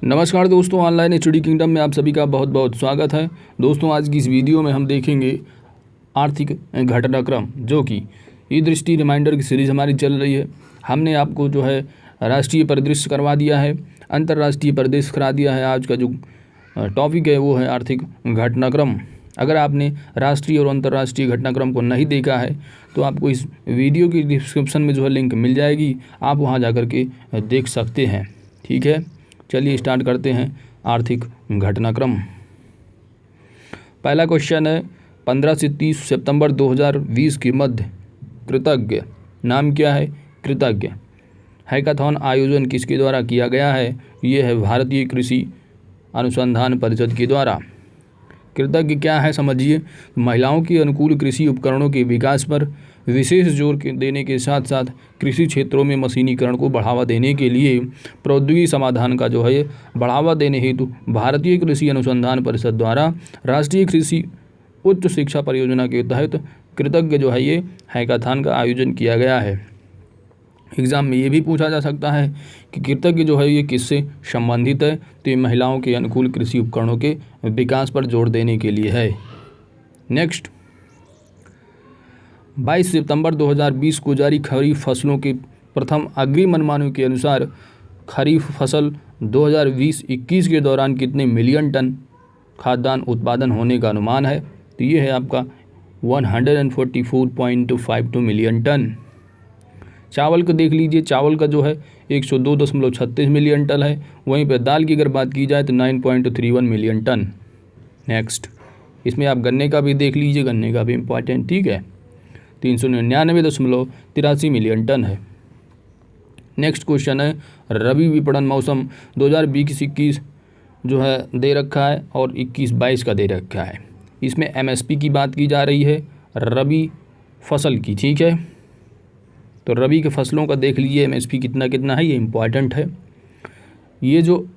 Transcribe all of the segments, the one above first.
नमस्कार दोस्तों, online HD kingdom में आप सभी का बहुत बहुत स्वागत है। दोस्तों, आज की इस वीडियो में हम देखेंगे आर्थिक घटनाक्रम, जो कि ई दृष्टि रिमाइंडर की सीरीज़ हमारी चल रही है। हमने आपको जो है राष्ट्रीय परिदृश्य करवा दिया है, अंतर्राष्ट्रीय परिदृश्य करा दिया है। आज का जो टॉपिक है वो है आर्थिक घटनाक्रम। अगर आपने राष्ट्रीय और अंतर्राष्ट्रीय घटनाक्रम को नहीं देखा है तो आपको इस वीडियो की डिस्क्रिप्शन में जो है लिंक मिल जाएगी, आप वहाँ जा कर के देख सकते हैं। ठीक है, चलिए स्टार्ट करते हैं आर्थिक घटनाक्रम। पहला क्वेश्चन है 15 से 30 सितंबर 2020 के मध्य कृतज्ञ, नाम क्या है? कृतज्ञ हैकाथॉन आयोजन किसके द्वारा किया गया है? ये है भारतीय कृषि अनुसंधान परिषद के द्वारा। कृतज्ञ क्या है समझिए। महिलाओं के अनुकूल कृषि उपकरणों के विकास पर विशेष जोर देने के साथ साथ कृषि क्षेत्रों में मशीनीकरण को बढ़ावा देने के लिए प्रौद्योगिकी समाधान का जो है बढ़ावा देने हेतु भारतीय कृषि अनुसंधान परिषद द्वारा राष्ट्रीय कृषि उच्च शिक्षा परियोजना के तहत कृतज्ञ जो है ये हैकाथॉन का आयोजन किया गया है। एग्ज़ाम में ये भी पूछा जा सकता है कि कृतज्ञ जो है ये किससे संबंधित है, तो ये महिलाओं के अनुकूल कृषि उपकरणों के विकास पर जोर देने के लिए है। नेक्स्ट, 22 सितंबर 2020 को जारी खरीफ फसलों के प्रथम अग्रिम अनुमानों के अनुसार खरीफ फसल 2020-21 के दौरान कितने मिलियन टन खाद्यान्न उत्पादन होने का अनुमान है? तो ये है आपका 144.52 मिलियन टन। चावल को देख लीजिए, चावल का जो है 102.36 मिलियन टन है। वहीं पर दाल की अगर बात की जाए तो 9.31 मिलियन टन। नेक्स्ट, इसमें आप गन्ने का भी देख लीजिए, गन्ने का भी इम्पॉर्टेंट, ठीक है, 399.83 मिलियन टन है। नेक्स्ट क्वेश्चन है रबी विपणन मौसम 2020-21 जो है दे रखा है और 21-22 का दे रखा है। इसमें एमएसपी की बात की जा रही है रबी फसल की, ठीक है। तो रबी के फसलों का देख लीजिए एमएसपी कितना कितना है, ये इम्पॉर्टेंट है। ये जो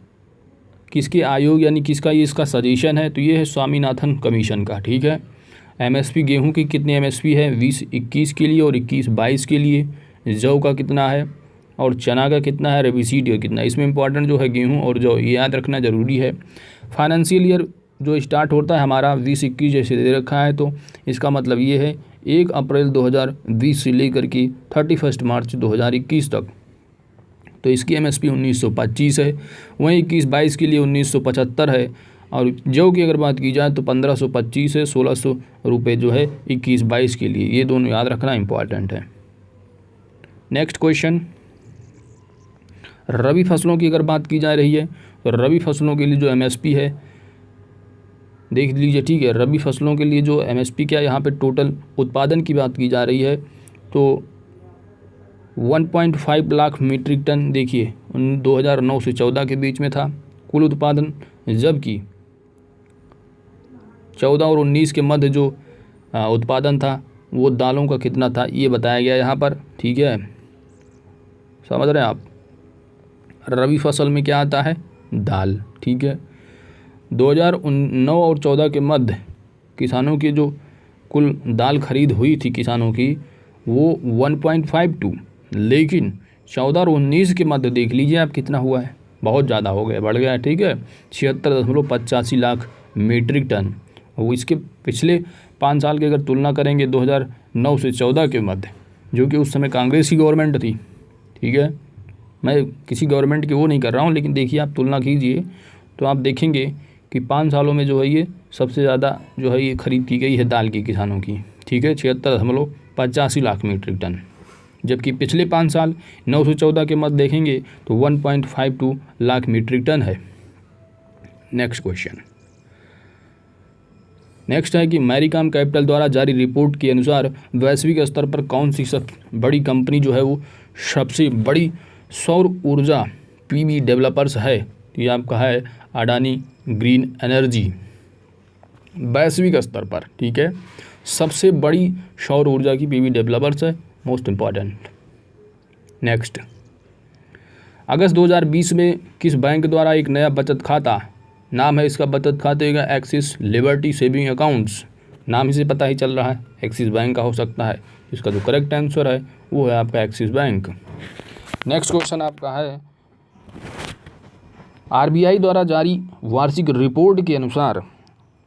किसके आयोग यानी किसका ये इसका सजेशन है, तो ये है स्वामीनाथन कमीशन का, ठीक है। एमएसपी गेहूं की कितनी एमएसपी है 20-21 के लिए और 21-22 के लिए। जौ का कितना है और चना का कितना है, रबीसीड का कितना है। इसमें इंपॉर्टेंट जो है गेहूं और जौ, ये याद रखना ज़रूरी है। फाइनेंशियल ईयर जो स्टार्ट होता है हमारा 20-21 जैसे दे रखा है, तो इसका मतलब ये है 1 अप्रैल 2020 से लेकर के 31 मार्च 2021 तक। तो इसकी एमएसपी 1925 है। वहीं 21-22 के लिए 1975 है। और जौ की अगर बात की जाए तो 1525 है, 1600 रुपये जो है 21-22 के लिए। ये दोनों याद रखना इंपॉर्टेंट है। नेक्स्ट क्वेश्चन, रबी फसलों की अगर बात की जा रही है तो रबी फसलों के लिए जो एमएसपी है देख लीजिए, ठीक है। रबी फसलों के लिए जो एमएसपी क्या, यहाँ पे टोटल उत्पादन की बात की जा रही है तो 1.5 लाख मीट्रिक टन देखिए 2009 से 14 के बीच में था कुल उत्पादन, जबकि 14 और 19 के मध्य जो उत्पादन था वो दालों का कितना था ये बताया गया यहाँ पर, ठीक है। समझ रहे हैं आप, रबी फसल में क्या आता है, दाल, ठीक है। 2009 और 14 के मध्य किसानों की जो कुल दाल खरीद हुई थी किसानों की वो 1.52, लेकिन 14 और 19 के मध्य देख लीजिए आप कितना हुआ है, बहुत ज़्यादा हो गया, बढ़ गया है, ठीक है, 76.85 लाख मीट्रिक टन। वो इसके पिछले 5 साल की अगर तुलना करेंगे 2009 से 14 के मध्य, जो कि उस समय कांग्रेस की गवर्नमेंट थी, ठीक है। मैं किसी गवर्नमेंट की वो नहीं कर रहा हूँ, लेकिन देखिए आप तुलना कीजिए तो आप देखेंगे कि 5 सालों में जो है ये सबसे ज़्यादा जो है ये खरीद की गई है दाल की किसानों की, ठीक है, 76.85 लाख मीट्रिक टन। जबकि पिछले 5 साल 9 से 14 के मध्य देखेंगे तो 1.52 लाख मीट्रिक टन है। नेक्स्ट क्वेश्चन, नेक्स्ट है कि मैरीकॉम कैपिटल द्वारा जारी रिपोर्ट के अनुसार वैश्विक स्तर पर कौन सी बड़ी कंपनी जो है वो सबसे बड़ी सौर ऊर्जा पीवी डेवलपर्स है? तो ये आपका है अडानी ग्रीन एनर्जी, वैश्विक स्तर पर, ठीक है, सबसे बड़ी सौर ऊर्जा की पीवी डेवलपर्स है, मोस्ट इम्पॉर्टेंट। नेक्स्ट, अगस्त 2020 में किस बैंक द्वारा एक नया बचत खाता, नाम है इसका बचत खाते का एक्सिस लिबर्टी सेविंग अकाउंट्स, नाम ही से पता ही चल रहा है एक्सिस बैंक का हो सकता है। इसका जो करेक्ट आंसर है वो है आपका एक्सिस बैंक। नेक्स्ट क्वेश्चन आपका है आरबीआई द्वारा जारी वार्षिक रिपोर्ट के अनुसार,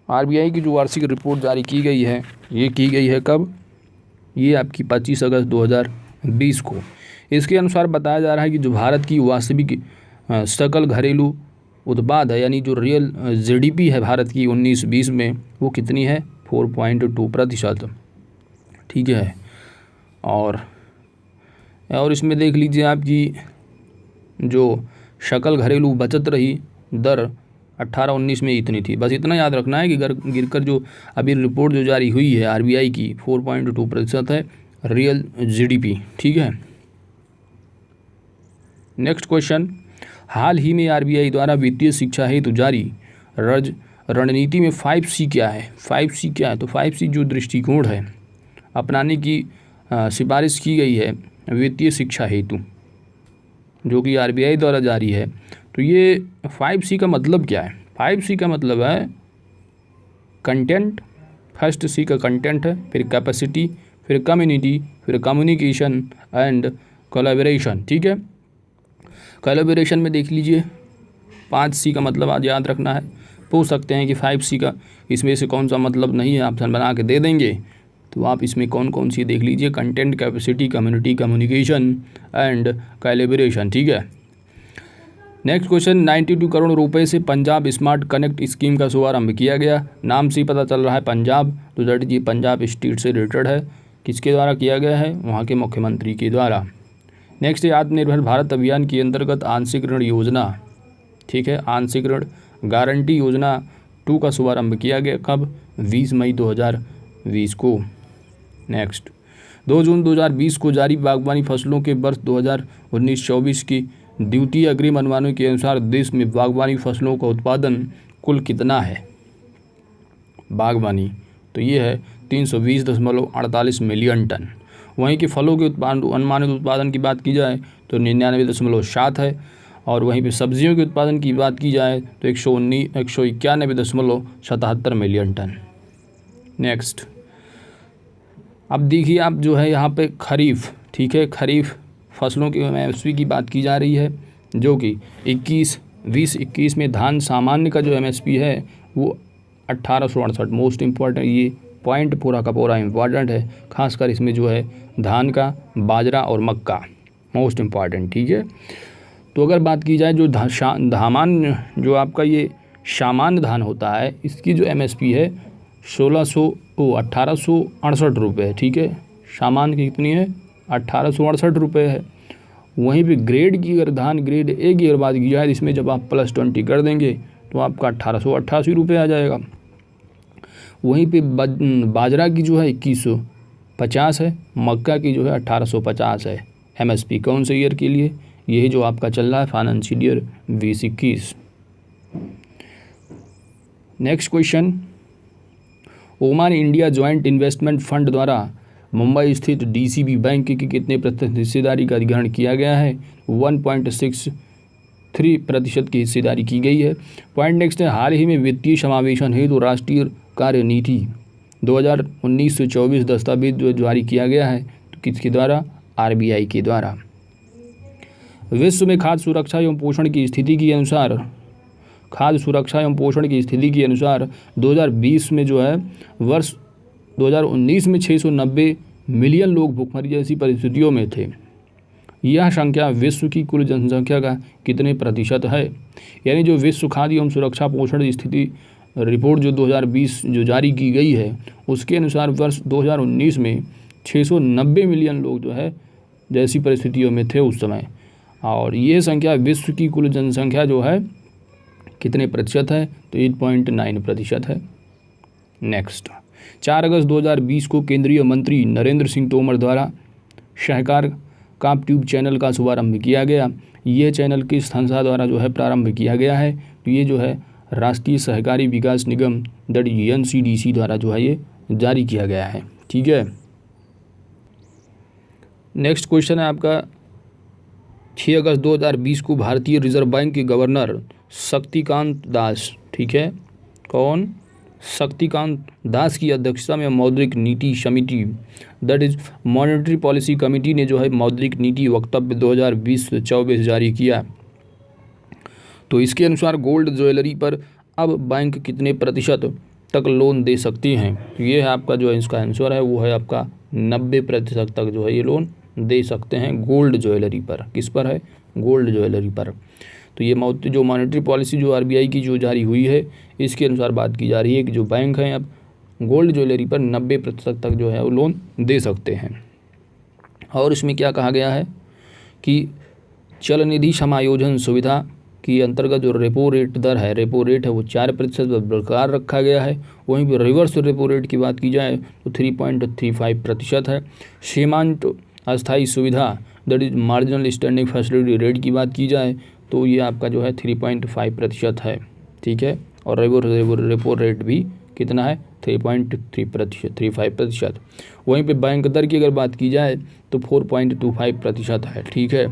आरबीआई की जो वार्षिक रिपोर्ट जारी की गई है, ये की गई है कब? ये आपकी 25 अगस्त 2020 को। इसके अनुसार बताया जा रहा है कि जो भारत की वास्तविक सकल घरेलू उत्पाद है, यानी जो रियल जीडीपी है भारत की 19-20 में, वो कितनी है? 4.2%। ठीक है। और इसमें देख लीजिए आपकी जो सकल घरेलू बचत रही दर 18-19 में इतनी थी। बस इतना याद रखना है कि गिरकर जो अभी रिपोर्ट जो जारी हुई है आरबीआई की, 4.2% है रियल जीडीपी। ठीक है। नेक्स्ट क्वेश्चन, हाल ही में आरबीआई द्वारा वित्तीय शिक्षा हेतु जारी रणनीति में 5C क्या है? 5C क्या है? तो 5C जो दृष्टिकोण है अपनाने की सिफारिश की गई है वित्तीय शिक्षा हेतु, जो कि आरबीआई द्वारा जारी है। तो ये 5C का मतलब क्या है? 5C का मतलब है कंटेंट, फर्स्ट C का कंटेंट है, फिर कैपेसिटी, फिर कम्युनिटी, फिर कम्युनिकेशन एंड कोलैबोरेशन। ठीक है। कोलैबोरेशन में देख लीजिए 5C का मतलब आज याद रखना है। पूछ सकते हैं कि 5C का इसमें से कौन सा मतलब नहीं है, ऑप्शन बना के दे देंगे, तो आप इसमें कौन कौन सी देख लीजिए, content, capacity, community, communication and collaboration. ठीक है। नेक्स्ट क्वेश्चन, 92 करोड़ रुपए से पंजाब स्मार्ट कनेक्ट स्कीम का शुभारंभ किया गया। नाम से ही पता चल रहा है पंजाब, तो दैट ये पंजाब स्टेट से रिलेटेड है। किसके द्वारा किया गया है? वहाँ के मुख्यमंत्री के द्वारा। नेक्स्ट है आत्मनिर्भर भारत अभियान के अंतर्गत आंशिक ऋण योजना। ठीक है। आंशिक ऋण गारंटी योजना 2 का शुभारंभ किया गया कब? 20 मई 2020 को। नेक्स्ट, 2 जून 2020 को जारी बागवानी फसलों के वर्ष 2019-24 की द्वितीय अग्रिम अनुमानों के अनुसार देश में बागवानी फसलों का उत्पादन कुल कितना है? बागवानी तो ये है 320.48 मिलियन टन। वहीं के फलों के अनुमानित उत्पादन की बात की जाए तो 99.7 है, और वहीं पे सब्जियों के उत्पादन की बात की जाए तो 191.77 मिलियन टन। नेक्स्ट, अब देखिए आप जो है यहाँ पे खरीफ, ठीक है, खरीफ फसलों की एमएसपी की बात की जा रही है, जो कि 20-21 में धान सामान्य का जो एमएसपी है वो 1868। मोस्ट इम्पॉर्टेंट ये पॉइंट पूरा का पूरा इम्पॉर्टेंट है, खासकर इसमें जो है धान का, बाजरा और मक्का मोस्ट इम्पॉर्टेंट। ठीक है। तो अगर बात की जाए जो धामान जो आपका ये सामान्य धान होता है, इसकी जो एमएसपी है 1868 रुपये है। ठीक है। सामान्य की कितनी है? 1868 रुपये है। वहीं पे ग्रेड की अगर धान ग्रेड ए की अगर बात की जाए, इसमें जब आप +20 कर देंगे तो आपका 1888 रुपये आ जाएगा। वहीं पे बाजरा की जो है 2150 है, मक्का की जो है 1850 है। एमएसपी कौन से ईयर के लिए? यही जो आपका चल रहा है financial year 2021। Next question, Oman India joint investment fund द्वारा मुंबई स्थित डीसीबी बैंक की कितने प्रतिशत हिस्सेदारी का अधिग्रहण किया गया है? 1.63% की हिस्सेदारी की गई है। पॉइंट नेक्स्ट है, हाल ही में वित्तीय समावेशन हेतु राष्ट्रीय कार्यनीति 2019 से 24 दस्तावेज जो जारी किया गया है, तो किसके द्वारा? आरबीआई के द्वारा। विश्व में खाद्य सुरक्षा एवं पोषण की स्थिति के अनुसार 2020 में जो है वर्ष 2019 में 690 मिलियन लोग भूखमरी जैसी परिस्थितियों में थे। यह संख्या विश्व की कुल जनसंख्या का कितने प्रतिशत है? यानी जो विश्व खाद्य एवं सुरक्षा पोषण स्थिति रिपोर्ट जो 2020 जो जारी की गई है, उसके अनुसार वर्ष 2019 में 690 मिलियन लोग जो है जैसी परिस्थितियों में थे उस समय, और ये संख्या विश्व की कुल जनसंख्या जो है कितने प्रतिशत है? तो 8.9% है। नेक्स्ट, 4 अगस्त 2020 को केंद्रीय मंत्री नरेंद्र सिंह तोमर द्वारा सहकार काप ट्यूब चैनल का शुभारंभ किया गया। ये चैनल किस संस्था द्वारा जो है प्रारंभ किया गया है? तो ये जो है राष्ट्रीय सहकारी विकास निगम दैट NCDC द्वारा जो है ये जारी किया गया है। ठीक है। नेक्स्ट क्वेश्चन है आपका, 6 अगस्त 2020 को भारतीय रिजर्व बैंक के गवर्नर शक्तिकांत दास, ठीक है, कौन? शक्तिकांत दास की अध्यक्षता में मौद्रिक नीति समिति that is monetary policy committee ने जो है मौद्रिक नीति वक्तव्य 2020-24 जारी किया। तो इसके अनुसार गोल्ड ज्वेलरी पर अब बैंक कितने प्रतिशत तक लोन दे सकती हैं? तो ये है आपका जो है इसका आंसर है वो है आपका 90% तक जो है ये लोन दे सकते हैं गोल्ड ज्वेलरी पर। किस पर है? गोल्ड ज्वेलरी पर। तो ये जो मॉनेटरी पॉलिसी जो आरबीआई की जो जारी हुई है इसके अनुसार बात की जा रही है कि जो बैंक हैं अब गोल्ड ज्वेलरी पर 90% तक जो है वो लोन दे सकते हैं। और इसमें क्या कहा गया है कि चल निधि समायोजन सुविधा के अंतर्गत जो रेपो रेट दर है, रेपो रेट है वो 4% बरकरार रखा गया है। वहीं पर रिवर्स रेपो रेट की बात की जाए तो 3.35% है। सीमांत अस्थायी सुविधा that is marginal standing facility rate की बात की जाए तो ये आपका जो है 3.5% है, ठीक है। और रेपो रेट भी कितना है? 3.35%। वहीं पे बैंक दर की अगर बात की जाए तो 4.25% है, ठीक है।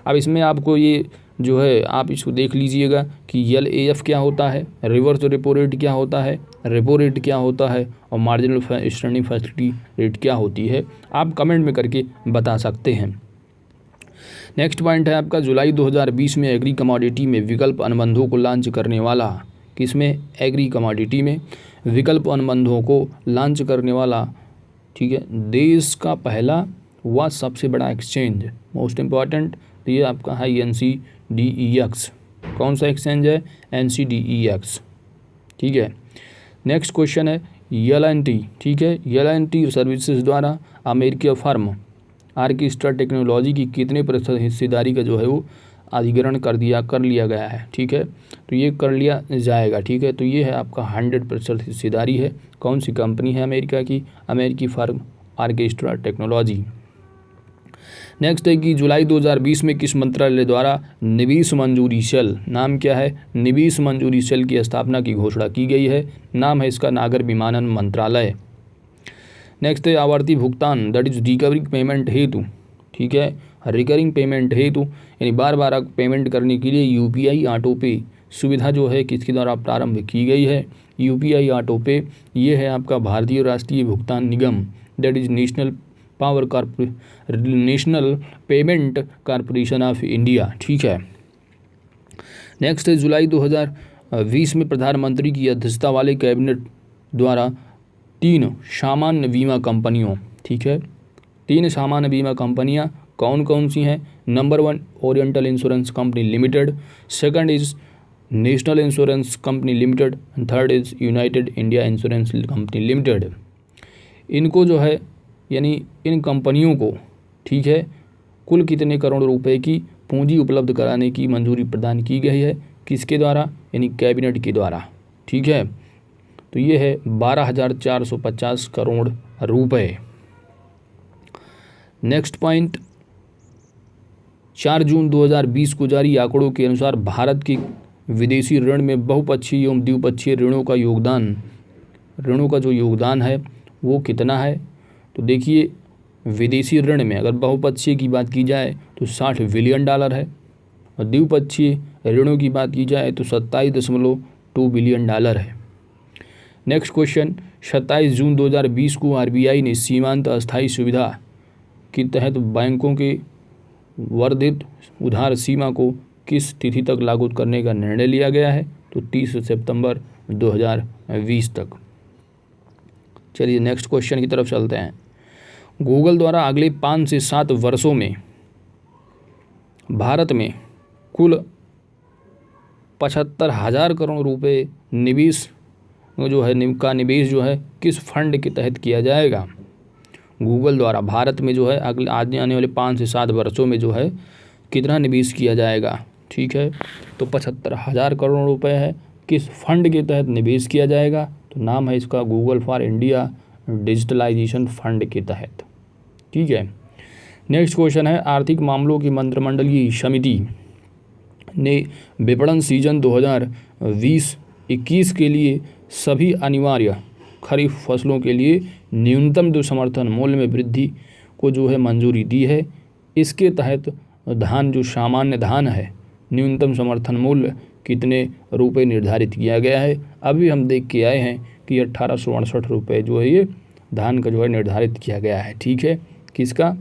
अब इसमें आपको ये जो है आप इसको देख लीजिएगा कि LAF क्या होता है, रिवर्स रेपो रेट क्या होता है, रेपो रेट क्या होता है और मार्जिनल स्टैंडिंग फैसिलिटी रेट क्या होती है, आप कमेंट में करके बता सकते हैं। नेक्स्ट पॉइंट है आपका जुलाई 2020 में एग्री कमोडिटी में विकल्प अनुबंधों को लॉन्च करने वाला, किसमें? एग्री कमोडिटी में विकल्प अनुबंधों को लॉन्च करने वाला, ठीक है, देश का पहला व सबसे बड़ा एक्सचेंज, मोस्ट इम्पॉर्टेंट। तो ये आपका है NCDEX। कौन सा एक्सचेंज है? NCDEX, ठीक है। नेक्स्ट क्वेश्चन है L&T, ठीक है। L&T सर्विसेज द्वारा अमेरिकी फर्म आर्केस्ट्रा टेक्नोलॉजी की कितने प्रतिशत हिस्सेदारी का जो है वो अधिग्रहण कर लिया गया है, ठीक है। तो ये कर लिया जाएगा, ठीक है। तो ये है आपका 100% हिस्सेदारी है। कौन सी कंपनी है अमेरिका की? अमेरिकी फर्म आर्केस्ट्रा टेक्नोलॉजी। नेक्स्ट है कि जुलाई 2020 में किस मंत्रालय द्वारा निवेश मंजूरी सेल, नाम क्या है? निवेश मंजूरी सेल की स्थापना की घोषणा की गई है, नाम है इसका नागर विमानन मंत्रालय। नेक्स्ट है आवर्ती भुगतान दैट इज रिकवरिंग पेमेंट हेतु, ठीक है, रिकरिंग पेमेंट हेतु यानी बार बार पेमेंट करने के लिए UPI ऑटो पे सुविधा जो है किसके द्वारा प्रारंभ की गई है? UPI ऑटो पे ये है आपका भारतीय राष्ट्रीय भुगतान निगम that is national payment corporation of India, ठीक है। नेक्स्ट है जुलाई 2020 में प्रधानमंत्री की अध्यक्षता वाले कैबिनेट द्वारा 3 सामान्य बीमा कंपनियों, ठीक है, 3 सामान्य बीमा कंपनियां कौन कौन सी हैं? Number 1 oriental insurance company limited, second is national insurance company limited, third is United India insurance company limited. इनको जो है यानी इन कंपनियों को, ठीक है, कुल कितने करोड़ रुपए की पूंजी उपलब्ध कराने की मंजूरी प्रदान की गई है? किसके द्वारा? यानी कैबिनेट के द्वारा, ठीक है। तो ये है 12,450 करोड़ रुपए। नेक्स्ट पॉइंट 4 जून 2020 को जारी आंकड़ों के अनुसार भारत के विदेशी ऋण में बहुपक्षीय एवं द्विपक्षीय ऋणों का जो योगदान है वो कितना है? तो देखिए विदेशी ऋण में अगर बहुपक्षीय की बात की जाए तो $60 बिलियन है और द्विपक्षीय ऋणों की बात की जाए तो $27.2 बिलियन है। नेक्स्ट क्वेश्चन 27 जून 2020 को आरबीआई ने सीमांत अस्थायी सुविधा के तहत बैंकों के वर्धित उधार सीमा को किस तिथि तक लागू करने का निर्णय लिया गया है? तो 30 सितंबर 2020 तक। चलिए नेक्स्ट क्वेश्चन की तरफ चलते हैं। गूगल द्वारा अगले 5 से 7 वर्षों में भारत में कुल 75,000 करोड़ रुपए निवेश जो है निवेश जो है किस फंड के तहत किया जाएगा? गूगल द्वारा भारत में जो है अगले आने वाले 5 से 7 वर्षों में जो है कितना निवेश किया जाएगा, ठीक है। तो 75,000 करोड़ रुपए है, किस फंड के तहत निवेश किया जाएगा? तो नाम है इसका Google for India digitalisation fund के तहत, ठीक है। नेक्स्ट क्वेश्चन है आर्थिक मामलों की मंत्रिमंडलीय समिति ने विपणन सीजन 2020-21 के लिए सभी अनिवार्य खरीफ फसलों के लिए न्यूनतम जो समर्थन मूल्य में वृद्धि को जो है मंजूरी दी है। इसके तहत धान जो सामान्य धान है न्यूनतम समर्थन मूल्य कितने रुपए निर्धारित किया गया है? अभी हम देख के आए हैं कि 1868 रुपये जो है ये धान का जो है निर्धारित किया गया है, ठीक है। किसका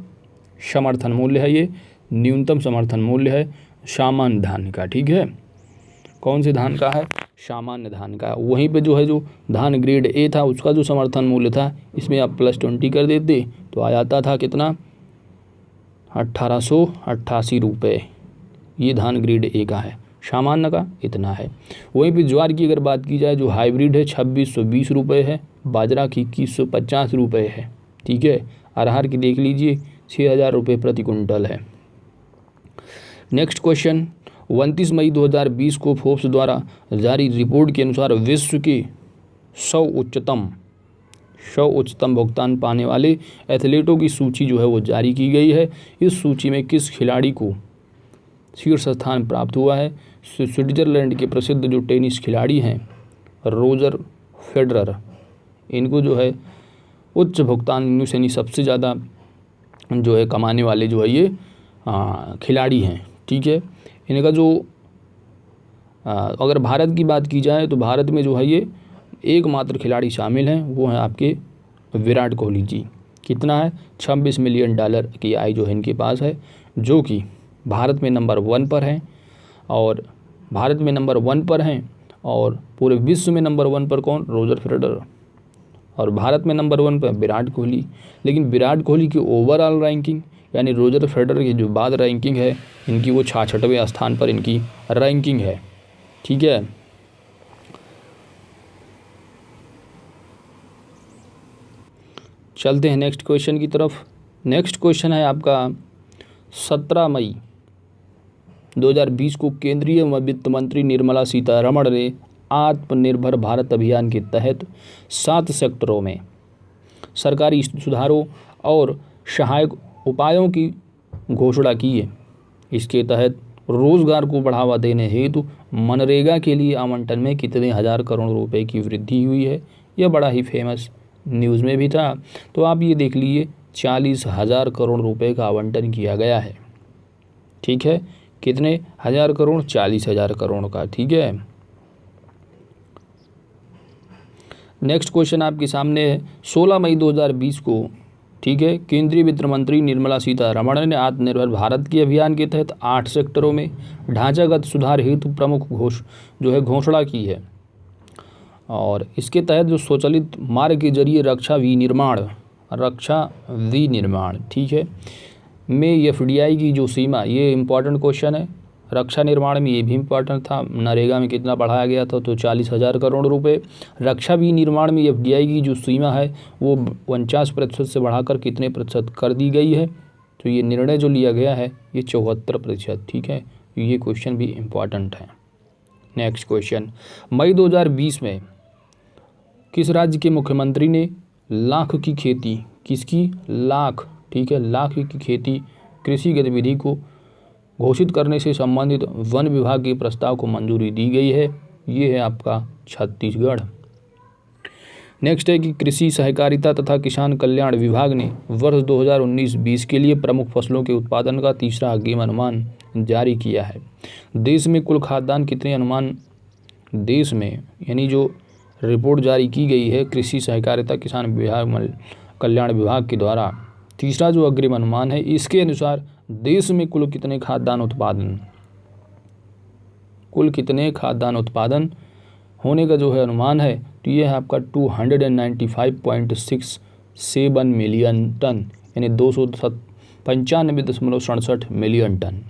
समर्थन मूल्य है? ये न्यूनतम समर्थन मूल्य है सामान्य धान का, ठीक है। कौन से धान का है? सामान्य धान का। वहीं पे जो है जो धान ग्रेड ए था उसका जो समर्थन मूल्य था इसमें आप +20 कर देते तो आ जाता था कितना? 1888 रुपये। ये धान ग्रेड ए का है। सामान्य का इतना है। वहीं पे ज्वार की अगर बात की जाए जो हाइब्रिड है 2620 रुपये है, बाजरा की 2150 रुपये है, ठीक है। अरहर की देख लीजिए 6000 रुपये प्रति कुंटल है। नेक्स्ट क्वेश्चन, 29 मई 2020 को फोर्ब्स द्वारा जारी रिपोर्ट के अनुसार विश्व के 100 उच्चतम भुगतान पाने वाले एथलीटों की सूची जो है वो जारी की गई है। इस सूची में किस खिलाड़ी को शीर्ष स्थान प्राप्त हुआ है? स्विट्जरलैंड के प्रसिद्ध जो टेनिस खिलाड़ी हैं रोजर फेडरर, इनको जो है उच्च भुगतान यानी सबसे ज़्यादा जो है कमाने वाले जो है ये खिलाड़ी हैं, ठीक है। इनका जो अगर भारत की बात की जाए तो भारत में जो है ये एकमात्र खिलाड़ी शामिल हैं, वो हैं आपके विराट कोहली जी। कितना है? 26 मिलियन डॉलर की आय जो है इनके पास है, जो कि भारत में नंबर 1 पर हैं। और भारत में नंबर 1 पर हैं और पूरे विश्व में नंबर 1 पर कौन? Roger Federer. और भारत में नंबर 1 पर विराट कोहली। लेकिन विराट कोहली की ओवरऑल रैंकिंग यानी रोजर फेडरर की जो बाद रैंकिंग है इनकी वो 66वें स्थान पर इनकी रैंकिंग है, ठीक है। चलते हैं नेक्स्ट क्वेश्चन की तरफ। नेक्स्ट क्वेश्चन है आपका 17 मई 2020 को केंद्रीय वित्त मंत्री निर्मला सीतारमण ने आत्मनिर्भर भारत अभियान के तहत 7 सेक्टरों में सरकारी सुधारों और सहायक उपायों की घोषणा की है। इसके तहत रोजगार को बढ़ावा देने हेतु मनरेगा के लिए आवंटन में कितने हजार करोड़ रुपए की वृद्धि हुई है? यह बड़ा ही फेमस न्यूज़ में भी था, तो आप ये देख लीजिए 40,000 करोड़ रुपए का आवंटन किया गया है, ठीक है। कितने हजार करोड़? 40,000 करोड़ का, ठीक है। नेक्स्ट क्वेश्चन आपके सामने है 16 मई 2020 को, ठीक है, केंद्रीय वित्त मंत्री निर्मला सीतारमण ने आत्मनिर्भर भारत के अभियान के तहत 8 सेक्टरों में ढांचागत सुधार हेतु प्रमुख घोषणा की है। और इसके तहत जो स्वचालित मार्ग के जरिए रक्षा विनिर्माण, ठीक है, में एफडीआई की जो सीमा, ये इम्पॉर्टेंट क्वेश्चन है। रक्षा निर्माण में ये भी इम्पॉर्टेंट था। नरेगा में कितना बढ़ाया गया था? तो 40,000 करोड़ रुपए। रक्षा विनिर्माण में एफडीआई की जो सीमा है वो 49% से बढ़ाकर कितने प्रतिशत कर दी गई है? तो ये निर्णय जो लिया गया है ये 74%, ठीक है। ये क्वेश्चन भी इम्पॉर्टेंट है। नेक्स्ट क्वेश्चन, मई 2020 में किस राज्य के मुख्यमंत्री ने लाख की खेती, किसकी? लाख, ठीक है, लाख की खेती कृषि गतिविधि को घोषित करने से संबंधित वन विभाग के प्रस्ताव को मंजूरी दी गई है। ये है आपका छत्तीसगढ़। नेक्स्ट है कि कृषि सहकारिता तथा किसान कल्याण विभाग ने वर्ष 2019-20 के लिए प्रमुख फसलों के उत्पादन का तीसरा अग्रिम अनुमान जारी किया है। देश में कुल खाद्यान्न कितने अनुमान देश में, यानी जो रिपोर्ट जारी की गई है कृषि सहकारिता किसान कल्याण विभाग के द्वारा, तीसरा जो अग्रिम अनुमान है इसके अनुसार देश में कुल कितने खाद्यान्न उत्पादन होने का जो है अनुमान है, तो ये है आपका 295.67 मिलियन टन, यानी 295.67 मिलियन टन।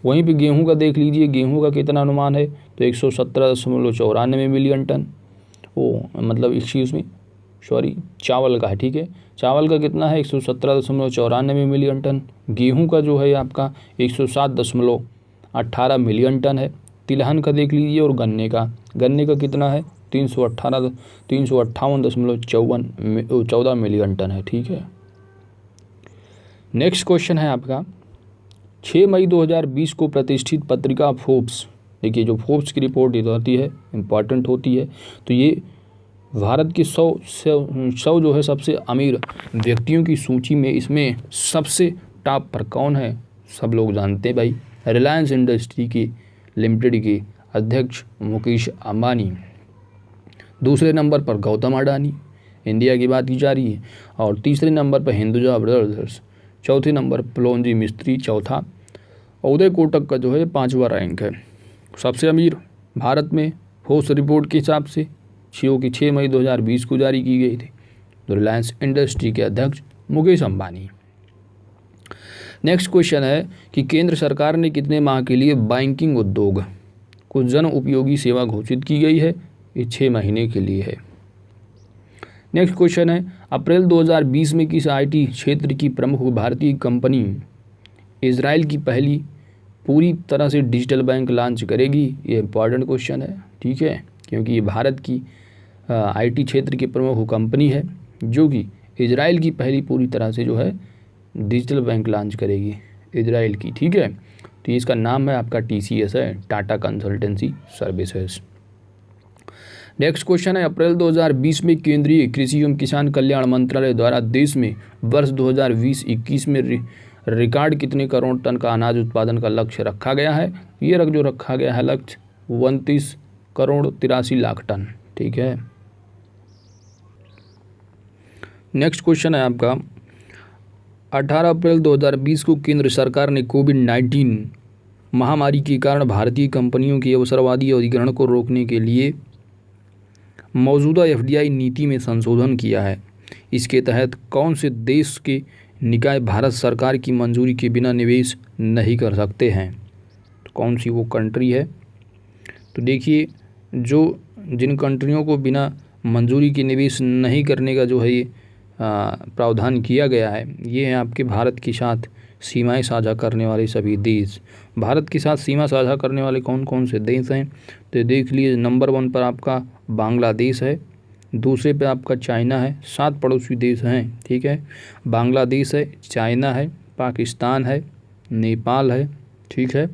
वहीं पे गेहूं का देख लीजिए, गेहूं का कितना अनुमान है? तो 117.94 मिलियन टन। चावल का है, ठीक है। चावल का कितना है? 117.94 मिलियन टन। गेहूं का जो है आपका 107.18 मिलियन टन है। तिलहन का देख लीजिए। और गन्ने का कितना है? 358.14 मिलियन टन है, ठीक है। नेक्स्ट क्वेश्चन है आपका 6 मई 2020 को प्रतिष्ठित पत्रिका फोर्ब्स, देखिए जो फोर्ब्स की रिपोर्ट होती है इम्पॉर्टेंट होती है, तो ये भारत के 100 जो है सबसे अमीर व्यक्तियों की सूची में इसमें सबसे टॉप पर कौन है? सब लोग जानते हैं भाई, रिलायंस इंडस्ट्री की लिमिटेड के अध्यक्ष मुकेश अंबानी। दूसरे नंबर पर गौतम अडानी, इंडिया की बात की जा रही है। और तीसरे नंबर पर हिंदुजा ब्रदर्स, चौथे नंबर प्लोनजी मिस्त्री, चौथा। उदय कोटक का जो है 5वां रैंक है। सबसे अमीर भारत में फोर्स रिपोर्ट के हिसाब से जो कि 6 मई 2020 को जारी की गई थी। तो रिलायंस इंडस्ट्री के अध्यक्ष मुकेश अंबानी। नेक्स्ट क्वेश्चन है कि केंद्र सरकार ने कितने माह के लिए बैंकिंग उद्योग को जन उपयोगी सेवा घोषित की गई है? ये 6 महीने के लिए है। नेक्स्ट क्वेश्चन है अप्रैल 2020 में किस आईटी क्षेत्र की प्रमुख भारतीय कंपनी इजराइल की पहली पूरी तरह से डिजिटल बैंक लॉन्च करेगी? ये इंपॉर्टेंट क्वेश्चन है, ठीक है, क्योंकि ये भारत की आईटी क्षेत्र की प्रमुख कंपनी है जो कि इजराइल की पहली पूरी तरह से जो है डिजिटल बैंक लॉन्च करेगी इजराइल की, ठीक है। तो इसका नाम है आपका TCS है, Tata consultancy services. Next question है अप्रैल 2020 में केंद्रीय कृषि एवं किसान कल्याण मंत्रालय द्वारा देश में वर्ष 2020-21 में रिकॉर्ड कितने करोड़ टन का अनाज उत्पादन का लक्ष्य रखा गया है? ये जो रखा गया है लक्ष्य 29 करोड़ 83 लाख टन, ठीक है। नेक्स्ट क्वेश्चन है आपका 18 अप्रैल 2020 को केंद्र सरकार ने कोविड-19 महामारी के कारण भारतीय कंपनियों के अवसरवादी अधिग्रहण को रोकने के लिए मौजूदा FDI नीति में संशोधन किया है। इसके तहत कौन से देश के निकाय भारत सरकार की मंजूरी के बिना निवेश नहीं कर सकते हैं? तो कौन सी वो कंट्री है? तो देखिए जिन कंट्रियों को बिना मंजूरी के निवेश नहीं करने का जो है ये प्रावधान किया गया है, ये है आपके भारत के साथ सीमाएं साझा करने वाले सभी देश। भारत के साथ सीमा साझा करने वाले कौन कौन से देश हैं? तो देख लीजिए, नंबर 1 पर आपका बांग्लादेश है, दूसरे पे आपका चाइना है, 7 पड़ोसी देश हैं, ठीक है। बांग्लादेश है, चाइना है, पाकिस्तान है, नेपाल है, ठीक है,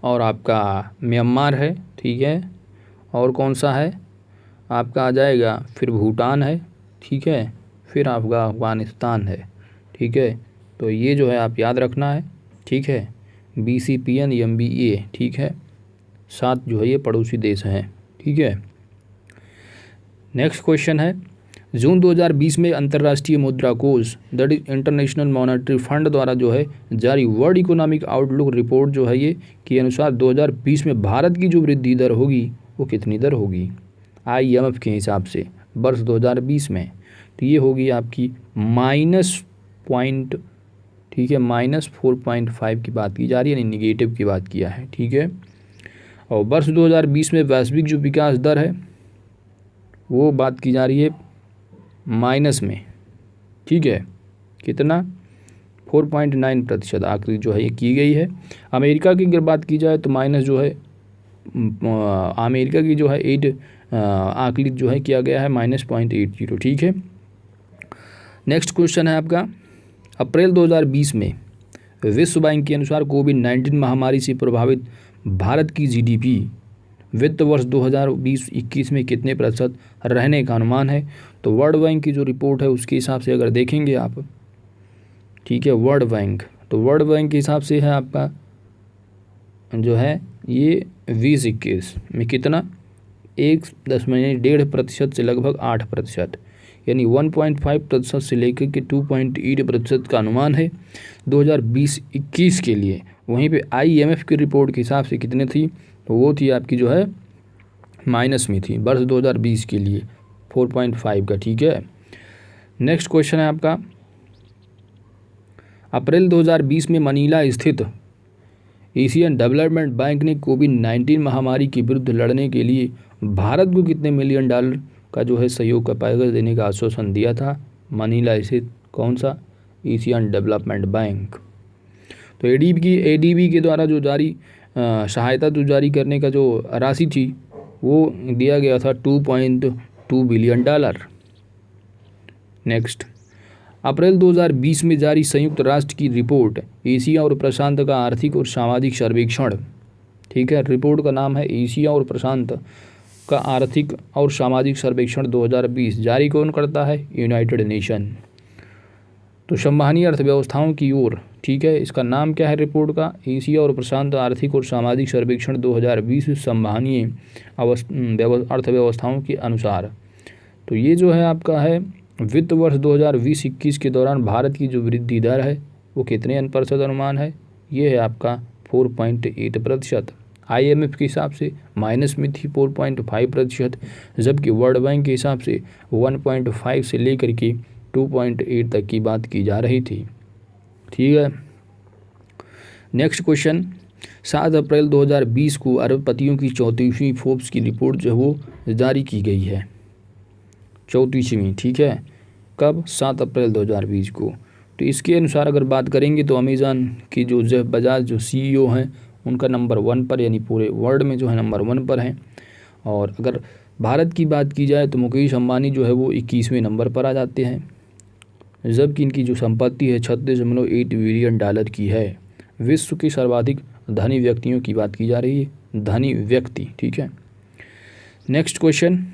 और आपका म्यांमार है, ठीक है, और कौन सा है आपका आ जाएगा, फिर भूटान है, ठीक है, फिर आपका अफगानिस्तान है, ठीक है। तो ये जो है आप याद रखना है, ठीक है, BCPN MBA, ठीक है, 7 जो है ये पड़ोसी देश हैं, ठीक है। नेक्स्ट क्वेश्चन है जून 2020 में अंतर्राष्ट्रीय मुद्रा कोष that is international monetary fund द्वारा जो है जारी वर्ल्ड इकोनॉमिक आउटलुक रिपोर्ट जो है ये के अनुसार 2020 में भारत की जो वृद्धि दर होगी वो कितनी दर होगी IMF के हिसाब से वर्ष 2020 में? तो ये होगी आपकी -. ठीक है, -4.5 की बात की जा रही है, यानी निगेटिव की बात किया है, ठीक है। और वर्ष 2020 में वैश्विक जो विकास दर है वो बात की जा रही है माइनस में, ठीक है, कितना 4.9% आखिरी जो है ये की गई है। अमेरिका की अगर बात की जाए तो माइनस जो है अमेरिका की जो है 8 आकलित जो है किया गया है -0.80, ठीक है। नेक्स्ट क्वेश्चन है आपका अप्रैल 2020 में विश्व बैंक के अनुसार कोविड-19 महामारी से प्रभावित भारत की GDP वित्त वर्ष 2020-21 में कितने प्रतिशत रहने का अनुमान है? तो वर्ल्ड बैंक की जो रिपोर्ट है उसके हिसाब से अगर देखेंगे आप, ठीक है, वर्ल्ड बैंक, तो वर्ल्ड बैंक के हिसाब से है आपका जो है ये 2021 में कितना 1.5% से लगभग 8%, यानी 1.5% से लेकर के 2.8% का अनुमान है 2020-21 के लिए। वहीं पे IMF की रिपोर्ट के हिसाब से कितने थी? तो वो थी आपकी जो है माइनस में थी वर्ष 2020 के लिए 4.5 का, ठीक है। नेक्स्ट क्वेश्चन है आपका अप्रैल 2020 में मनीला स्थित एशियन डेवलपमेंट बैंक ने कोविड-19 महामारी के विरुद्ध लड़ने के लिए भारत को कितने मिलियन डॉलर का जो है सहयोग का पैकेज देने का आश्वासन दिया था? मनीला स्थित कौन सा? Asian development bank. तो ADB के द्वारा जो जारी सहायता जो जारी करने का जो राशि थी वो दिया गया था $2.2 बिलियन। नेक्स्ट अप्रैल 2020 में जारी संयुक्त राष्ट्र की रिपोर्ट एशिया और प्रशांत का आर्थिक और सामाजिक सर्वेक्षण, ठीक है, रिपोर्ट का नाम है एशिया और प्रशांत का आर्थिक और सामाजिक सर्वेक्षण 2020, जारी कौन करता है? United nation. तो संवहनीय अर्थव्यवस्थाओं की ओर, ठीक है, इसका नाम क्या है रिपोर्ट का? एशिया और प्रशांत आर्थिक और सामाजिक सर्वेक्षण 2020 संवहनीय अर्थव्यवस्थाओं के अनुसार। तो ये जो है आपका है वित्त वर्ष 2020-21 के दौरान भारत की जो वृद्धि दर है वो कितने % अनुमान है? ये है आपका 4.8%। IMF के हिसाब से माइनस में थी 4.5%, जबकि वर्ल्ड बैंक के हिसाब से 1.5 से लेकर के 2.8 तक की बात की जा रही थी। ठीक है। नेक्स्ट क्वेश्चन, 7 अप्रैल 2020 को अरबपतियों की 34वीं फोर्ब्स की रिपोर्ट जो है वो जारी की गई है, 34वीं। ठीक है, कब? 7 अप्रैल 2020 को। तो इसके अनुसार अगर बात करेंगे तो अमेज़न की जो जेफ बजाज जो CEO हैं उनका नंबर 1 पर, यानी पूरे वर्ल्ड में जो है नंबर 1 पर हैं। और अगर भारत की बात की जाए तो मुकेश अंबानी जो है वो 21वें नंबर पर आ जाते हैं, जबकि इनकी जो संपत्ति है 36.8 बिलियन डॉलर की है। विश्व के सर्वाधिक धनी व्यक्तियों की बात की जा रही है, धनी व्यक्ति। ठीक है। नेक्स्ट क्वेश्चन,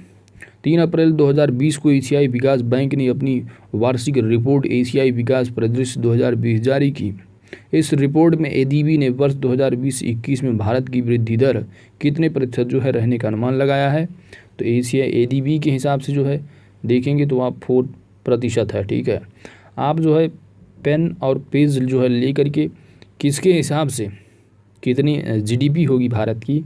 3 अप्रैल 2020 को एशियाई विकास बैंक ने अपनी वार्षिक रिपोर्ट एशियाई विकास परिदृश्य 2020 जारी की। इस रिपोर्ट में ADB ने वर्ष 2020-21 में भारत की वृद्धि दर कितने प्रतिशत जो है रहने का अनुमान लगाया है। तो एशिया ADB के हिसाब से जो है देखेंगे तो आप 4% है। ठीक है, आप जो है पेन और पेज जो है ले करके किसके हिसाब से कितनी GDP होगी भारत की,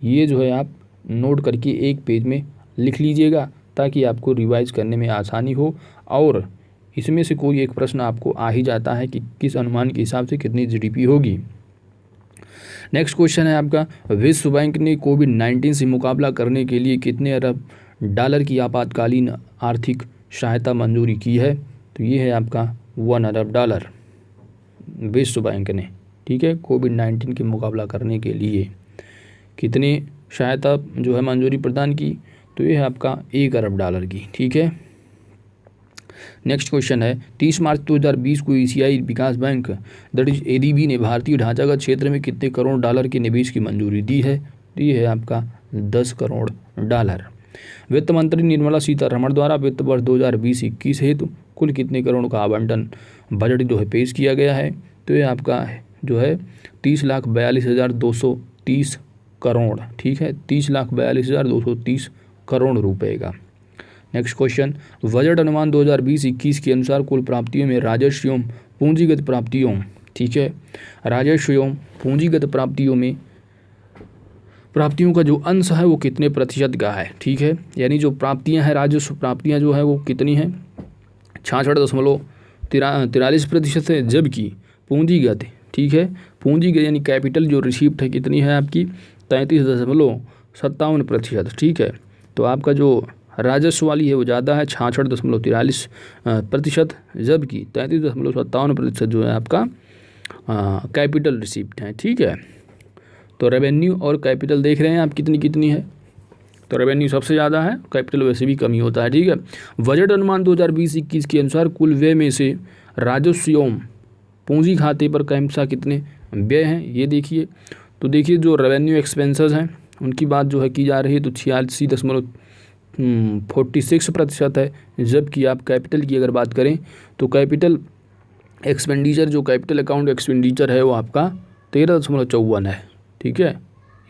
ये जो है आप नोट करके एक पेज में लिख लीजिएगा, ताकि आपको रिवाइज करने में आसानी हो। और इसमें से कोई एक प्रश्न आपको आ ही जाता है कि किस अनुमान के हिसाब से कितनी GDP होगी। नेक्स्ट क्वेश्चन है आपका, विश्व बैंक ने कोविड-19 से मुकाबला करने के लिए कितने अरब डॉलर की आपातकालीन आर्थिक सहायता मंजूरी की है। तो ये है आपका 1 अरब डॉलर विश्व बैंक ने। ठीक है, कोविड-19 के मुकाबला करने के लिए कितनी सहायता जो है मंजूरी प्रदान की, तो ये है आपका 1 अरब डॉलर की। ठीक है। नेक्स्ट क्वेश्चन है, 30 मार्च 2020 को एशियाई विकास बैंक दैट इज ADB ने भारतीय ढांचागत क्षेत्र में कितने करोड़ डॉलर के निवेश की मंजूरी दी है। तो ये है आपका 10 करोड़ डॉलर। वित्त मंत्री निर्मला सीतारमण द्वारा वित्त वर्ष 2020-21 हेतु कुल कितने करोड़ का आवंटन बजट जो है पेश किया गया है। तो ये आपका जो है 30,42,230 करोड़। ठीक है, 30,42,230 करोड़ रुपए का। नेक्स्ट क्वेश्चन, बजट अनुमान 2020-21 के अनुसार कुल प्राप्तियों में राजस्व एवं पूंजीगत प्राप्तियों, ठीक है, राजस्व एवं पूंजीगत प्राप्तियों में प्राप्तियों का जो अंश है वो कितने प्रतिशत का है। ठीक है, यानी जो प्राप्तियां हैं, राजस्व प्राप्तियां जो है वो कितनी हैं, 66.43% है। जबकि पूंजीगत, ठीक है, पूंजीगत यानी कैपिटल जो रिसीप्ट है कितनी है आपकी, 33.57%। ठीक है, तो आपका जो राजस्व वाली है वो ज़्यादा है, 66.43%, जबकि 33.57% जो है आपका कैपिटल रिसीप्ट है। ठीक है, तो रेवेन्यू और कैपिटल देख रहे हैं आप कितनी कितनी है। तो रेवेन्यू सबसे ज़्यादा है, कैपिटल वैसे भी कम ही होता है। ठीक है, बजट अनुमान 2020-21 के अनुसार कुल व्यय में से राजस्व एवं पूंजी खाते पर क्रमशः कितने व्यय हैं, ये देखिए। तो देखिए जो रेवेन्यू एक्सपेंसेस हैं उनकी बात जो है की जा रही है, तो 86.46% है। जबकि आप कैपिटल की अगर बात करें तो कैपिटल एक्सपेंडिचर, जो कैपिटल अकाउंट एक्सपेंडिचर है वो आपका 13.54 है। ठीक है,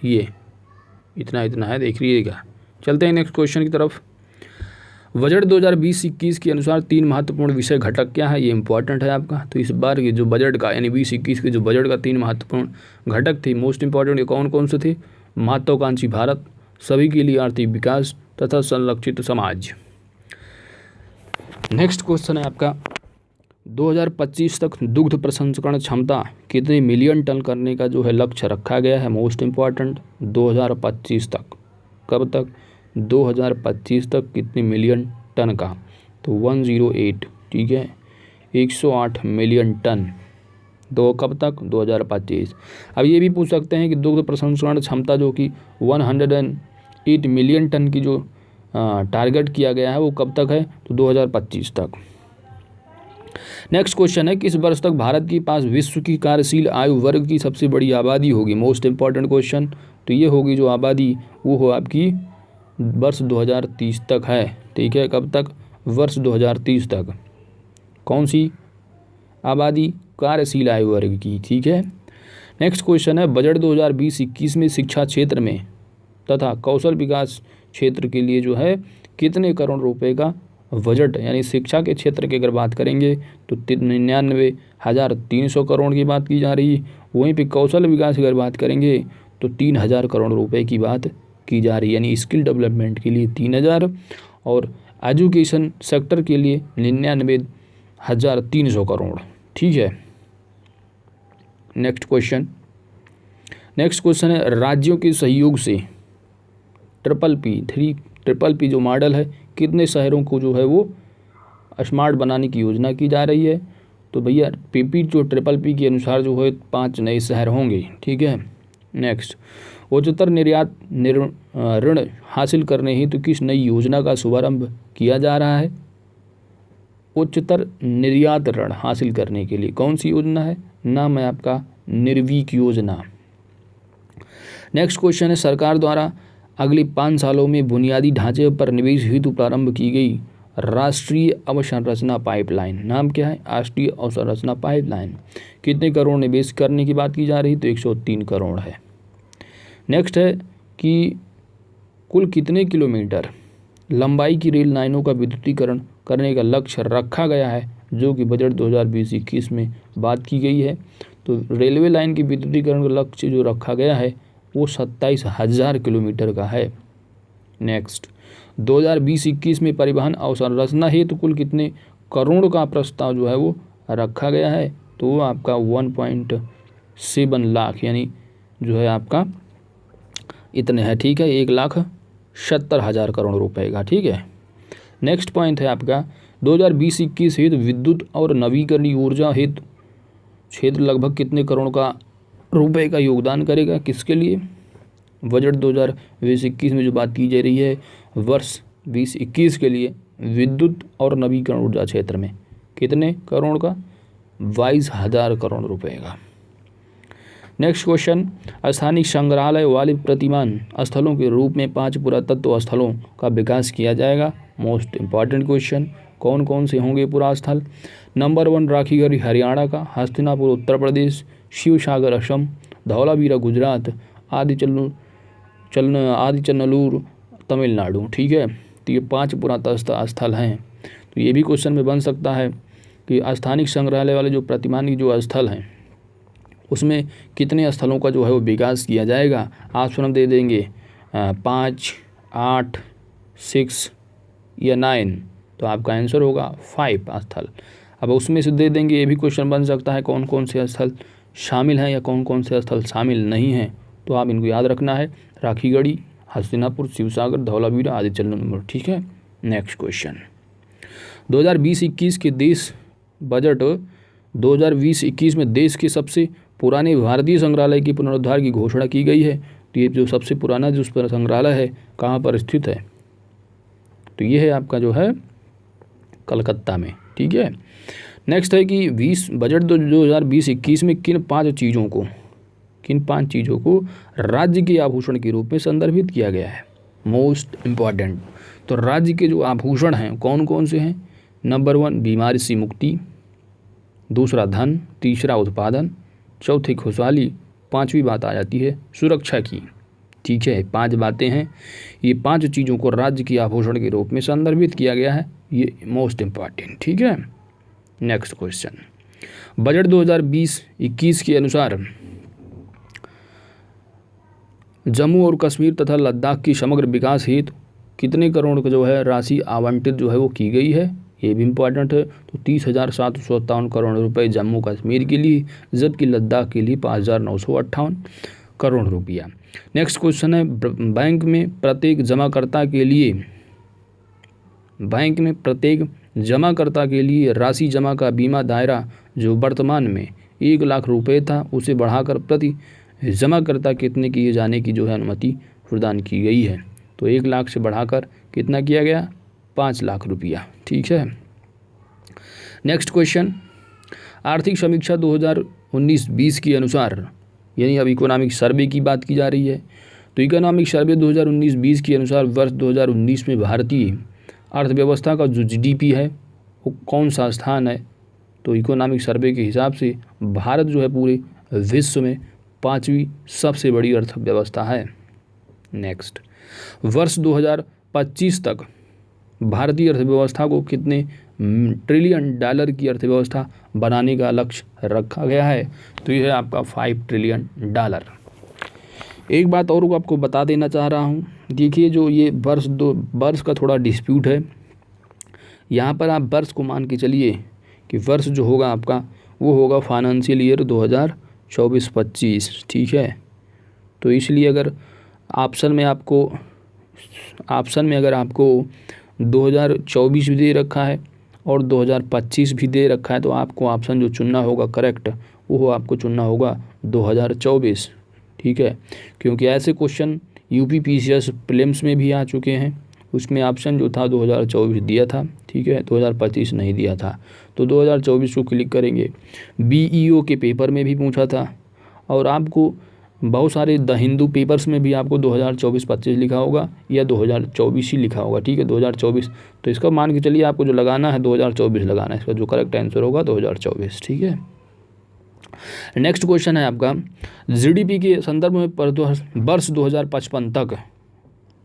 ये इतना है, देख लीजिएगा। चलते हैं नेक्स्ट क्वेश्चन की तरफ। बजट 2020-21 के अनुसार 3 महत्वपूर्ण विषय घटक क्या है, ये इंपॉर्टेंट है आपका। तो इस बार के जो बजट का यानी 20-21 के जो बजट का 3 महत्वपूर्ण घटक थे, मोस्ट इंपॉर्टेंट, ये कौन कौन से थे, महत्वाकांक्षी भारत, सभी के लिए आर्थिक विकास तथा संरक्षित समाज। नेक्स्ट क्वेश्चन है आपका, 2025 तक दुग्ध प्रसंस्करण क्षमता कितने मिलियन टन करने का जो है लक्ष्य रखा गया है। मोस्ट इम्पॉर्टेंट 2025 तक, कब तक, 2025 तक कितने मिलियन टन का, तो 108, ठीक है, 108 मिलियन टन, कब तक, 2025। अब ये भी पूछ सकते हैं कि दुग्ध प्रसंस्करण क्षमता जो कि 108 मिलियन टन की जो टारगेट किया गया है वो कब तक है, तो 2025 तक। नेक्स्ट क्वेश्चन है, किस वर्ष तक भारत के पास विश्व की कार्यशील आयु वर्ग की सबसे बड़ी आबादी होगी। मोस्ट इंपॉर्टेंट क्वेश्चन, तो ये होगी जो आबादी वो हो आपकी वर्ष 2030 तक है। ठीक है, कब तक, वर्ष 2030 तक। कौन सी आबादी, कार्यशील आयु वर्ग की। ठीक है, नेक्स्ट क्वेश्चन है, बजट 2020-21 में शिक्षा क्षेत्र में तथा कौशल विकास क्षेत्र के लिए जो है कितने करोड़ रुपए का बजट, यानी शिक्षा के क्षेत्र की अगर बात करेंगे तो 99,300 करोड़ की बात की जा रही है। वहीं पे कौशल विकास की अगर बात करेंगे तो 3,000 करोड़ रुपए की बात की जा रही है, यानी स्किल डेवलपमेंट के लिए 3,000 और एजुकेशन सेक्टर के लिए 99,300 करोड़। ठीक है, नेक्स्ट क्वेश्चन है राज्यों के सहयोग से ट्रिपल पी जो मॉडल है कितने शहरों को जो है वो स्मार्ट बनाने की योजना की जा रही है। तो भैया ट्रिपल पी के अनुसार जो है 5 नए शहर होंगे। ठीक है, नेक्स्ट उच्चतर निर्यात ऋण हासिल करने हेतु किस नई योजना का शुभारंभ किया जा रहा है। उच्चतर निर्यात ऋण हासिल करने के लिए कौन सी योजना है, नाम है आपका निर्वीक योजना। नेक्स्ट क्वेश्चन है सरकार द्वारा अगले 5 सालों में बुनियादी ढांचे पर निवेश हेतु प्रारंभ की गई राष्ट्रीय अवसंरचना पाइपलाइन, नाम क्या है, राष्ट्रीय अवसंरचना पाइपलाइन, कितने करोड़ निवेश करने की बात की जा रही, तो 103 करोड़ है। नेक्स्ट है कि कुल कितने किलोमीटर लंबाई की रेल लाइनों का विद्युतीकरण करने का लक्ष्य रखा गया है, जो कि बजट 2020-21 में बात की गई है। तो रेलवे लाइन के विद्युतीकरण का लक्ष्य जो रखा गया है वो 27,000 किलोमीटर का है। नेक्स्ट 2020-21 में परिवहन अवसंरचना हेतु कुल कितने करोड़ का प्रस्ताव जो है वो रखा गया है, तो वो आपका 1.7 लाख यानी जो है आपका इतने है। ठीक है, 1,70,000 करोड़ रुपए का। ठीक है, नेक्स्ट पॉइंट है आपका 2020-21 हेतु विद्युत और नवीकरणीय ऊर्जा हेतु क्षेत्र लगभग कितने करोड़ का रुपए का योगदान करेगा, किसके लिए। बजट 2020-21 में जो बात की जा रही है वर्ष 2021 के लिए विद्युत और नवीकरण ऊर्जा क्षेत्र में कितने करोड़ का, 22,000 करोड़ रुपए का। नेक्स्ट क्वेश्चन स्थानिक संग्रहालय वाले प्रतिमान स्थलों के रूप में 5 पुरातत्व स्थलों का विकास किया जाएगा। मोस्ट इम्पॉर्टेंट क्वेश्चन, कौन कौन से होंगे पुरा स्थल। नंबर 1 राखीगढ़ी हरियाणा का, हस्तिनापुर उत्तर प्रदेश, शिव सागर असम, धौलावीरा गुजरात, आदिचनल्लूर तमिलनाडु। ठीक है, तो ये 5 पुरातत्व स्थल हैं। तो ये भी क्वेश्चन में बन सकता है कि स्थानिक संग्रहालय वाले जो प्रतिमान जो स्थल हैं उसमें कितने स्थलों का जो है वो विकास किया जाएगा। ऑप्शन दे देंगे 5, 8, 6 या 9, तो आपका आंसर होगा 5 स्थल। अब उसमें से दे देंगे, ये भी क्वेश्चन बन सकता है कौन कौन से स्थल शामिल हैं या कौन कौन से स्थल शामिल नहीं हैं, तो आप इनको याद रखना है, राखीगढ़ी, हस्तिनापुर, शिवसागर, धौलावीरा, आदिचनल्लूर। ठीक है, नेक्स्ट क्वेश्चन 2020-21 के देश बजट 2020-21 में देश के सबसे पुराने भारतीय संग्रहालय के पुनरुद्धार की घोषणा की गई है। तो ये जो सबसे पुराना जो संग्रहालय है कहाँ पर स्थित है, तो ये है आपका जो है कलकत्ता में। ठीक है, नेक्स्ट है कि बजट 2020-21 में किन 5 चीज़ों को राज्य के आभूषण के रूप में संदर्भित किया गया है। मोस्ट इम्पॉर्टेंट, तो राज्य के जो आभूषण हैं कौन कौन से हैं। नंबर 1 बीमारी से मुक्ति, दूसरा धन, तीसरा उत्पादन, चौथी खुशहाली, 5वीं बात आ जाती है सुरक्षा की। ठीक है, 5 बातें हैं, ये 5 चीज़ों को राज्य के आभूषण के रूप में संदर्भित किया गया है, ये मोस्ट इम्पॉर्टेंट। ठीक है, नेक्स्ट क्वेश्चन बजट 2020-21 के अनुसार जम्मू और कश्मीर तथा लद्दाख की समग्र विकास हेतु कितने करोड़ का जो है राशि आवंटित जो है वो की गई है, ये भी इम्पॉर्टेंट है। तो 30,757 करोड़ रुपए जम्मू कश्मीर के लिए, जबकि लद्दाख के लिए 5,958 करोड़ रुपया। नेक्स्ट क्वेश्चन है बैंक में प्रत्येक जमाकर्ता के लिए राशि जमा का बीमा दायरा जो वर्तमान में 1 लाख रुपए था उसे बढ़ाकर प्रति जमाकर्ता कितने किए जाने की जो है अनुमति प्रदान की गई है। तो 1 लाख से बढ़ाकर कितना किया गया, 5 लाख रुपया। ठीक है, नेक्स्ट क्वेश्चन आर्थिक समीक्षा 2019-20 के अनुसार, यानी अब इकोनॉमिक सर्वे की बात की जा रही है, तो इकोनॉमिक सर्वे 2019-20 के अनुसार वर्ष 2019 में भारतीय अर्थव्यवस्था का जो GDP है वो कौन सा स्थान है। तो इकोनॉमिक सर्वे के हिसाब से भारत जो है पूरे विश्व में 5वीं सबसे बड़ी अर्थव्यवस्था है। नेक्स्ट वर्ष 2025 तक भारतीय अर्थव्यवस्था को कितने ट्रिलियन डॉलर की अर्थव्यवस्था बनाने का लक्ष्य रखा गया है, तो यह है आपका $5 ट्रिलियन। एक बात और आपको बता देना चाह रहा हूँ, देखिए जो ये वर्ष का थोड़ा डिस्प्यूट है। यहाँ पर आप वर्ष को मान के चलिए कि वर्ष जो होगा आपका वो होगा फाइनेंशियल ईयर 2024-25, ठीक है। तो इसलिए अगर ऑप्शन में अगर आपको 2024 भी दे रखा है और 2025 भी दे रखा है, तो आपको ऑप्शन जो चुनना होगा करेक्ट, वो आपको चुनना होगा 2024, ठीक है। क्योंकि ऐसे क्वेश्चन यूपीपीसीएस प्रीलिम्स में भी आ चुके हैं, उसमें ऑप्शन जो था 2024 दिया था, ठीक है, 2025 नहीं दिया था। तो 2024 को क्लिक करेंगे। बीईओ के पेपर में भी पूछा था, और आपको बहुत सारे द हिंदू पेपर्स में भी आपको 2024-25 लिखा होगा या 2024 ही लिखा होगा, ठीक है, 2024। तो इसका मान के चलिए आपको जो लगाना है 2024 लगाना है, इसका जो करेक्ट आंसर होगा 2024, ठीक है। नेक्स्ट क्वेश्चन है आपका, जीडीपी के संदर्भ में वर्ष 2055 तक,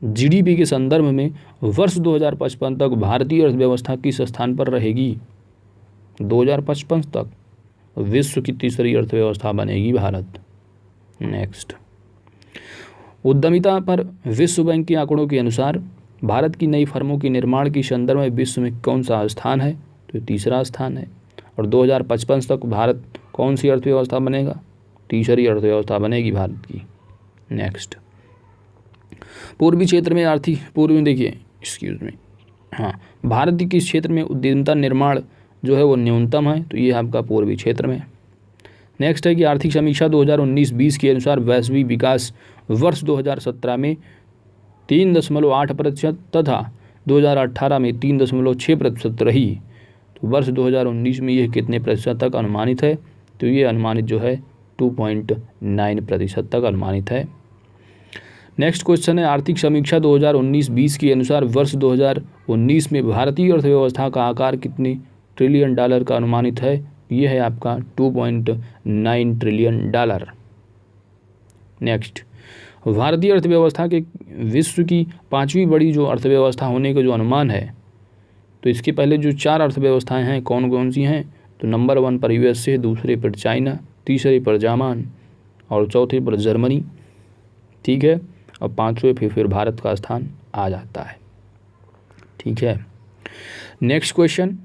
जीडीपी के संदर्भ में वर्ष 2055 तक भारतीय अर्थव्यवस्था किस स्थान पर रहेगी? 2055 तक विश्व की तीसरी अर्थव्यवस्था बनेगी भारत। नेक्स्ट, उद्यमिता पर विश्व बैंक के आंकड़ों के अनुसार भारत की नई फर्मों के निर्माण के संदर्भ में विश्व में कौन सा स्थान है? तो तीसरा स्थान है। और 2055 तक भारत कौन सी अर्थव्यवस्था बनेगा? तीसरी अर्थव्यवस्था बनेगी भारत की। नेक्स्ट, पूर्वी क्षेत्र में भारत के किस क्षेत्र में उद्यमिता निर्माण जो है वो न्यूनतम है? तो ये आपका पूर्वी क्षेत्र में। नेक्स्ट है कि आर्थिक समीक्षा 2019-20 के अनुसार वैश्विक विकास वर्ष 2017 में 3.8% तथा 2018 में 3.6% रही। तो वर्ष 2019 में यह कितने प्रतिशत तक अनुमानित है? तो ये अनुमानित जो है 2.9% तक अनुमानित है। नेक्स्ट क्वेश्चन है, आर्थिक समीक्षा 2019-20 के अनुसार वर्ष 2019 में भारतीय अर्थव्यवस्था का आकार कितने ट्रिलियन डॉलर का अनुमानित है? ये है आपका 2.9 ट्रिलियन डॉलर। नेक्स्ट, भारतीय अर्थव्यवस्था के विश्व की 5वीं बड़ी जो अर्थव्यवस्था होने का जो अनुमान है, तो इसके पहले जो 4 अर्थव्यवस्थाएं हैं कौन कौन सी हैं? तो नंबर 1 पर यूएसए, दूसरे पर चाइना, तीसरे पर जापान और चौथे पर जर्मनी, ठीक है। और 5वें पे फिर भारत का स्थान आ जाता है, ठीक है। नेक्स्ट क्वेश्चन,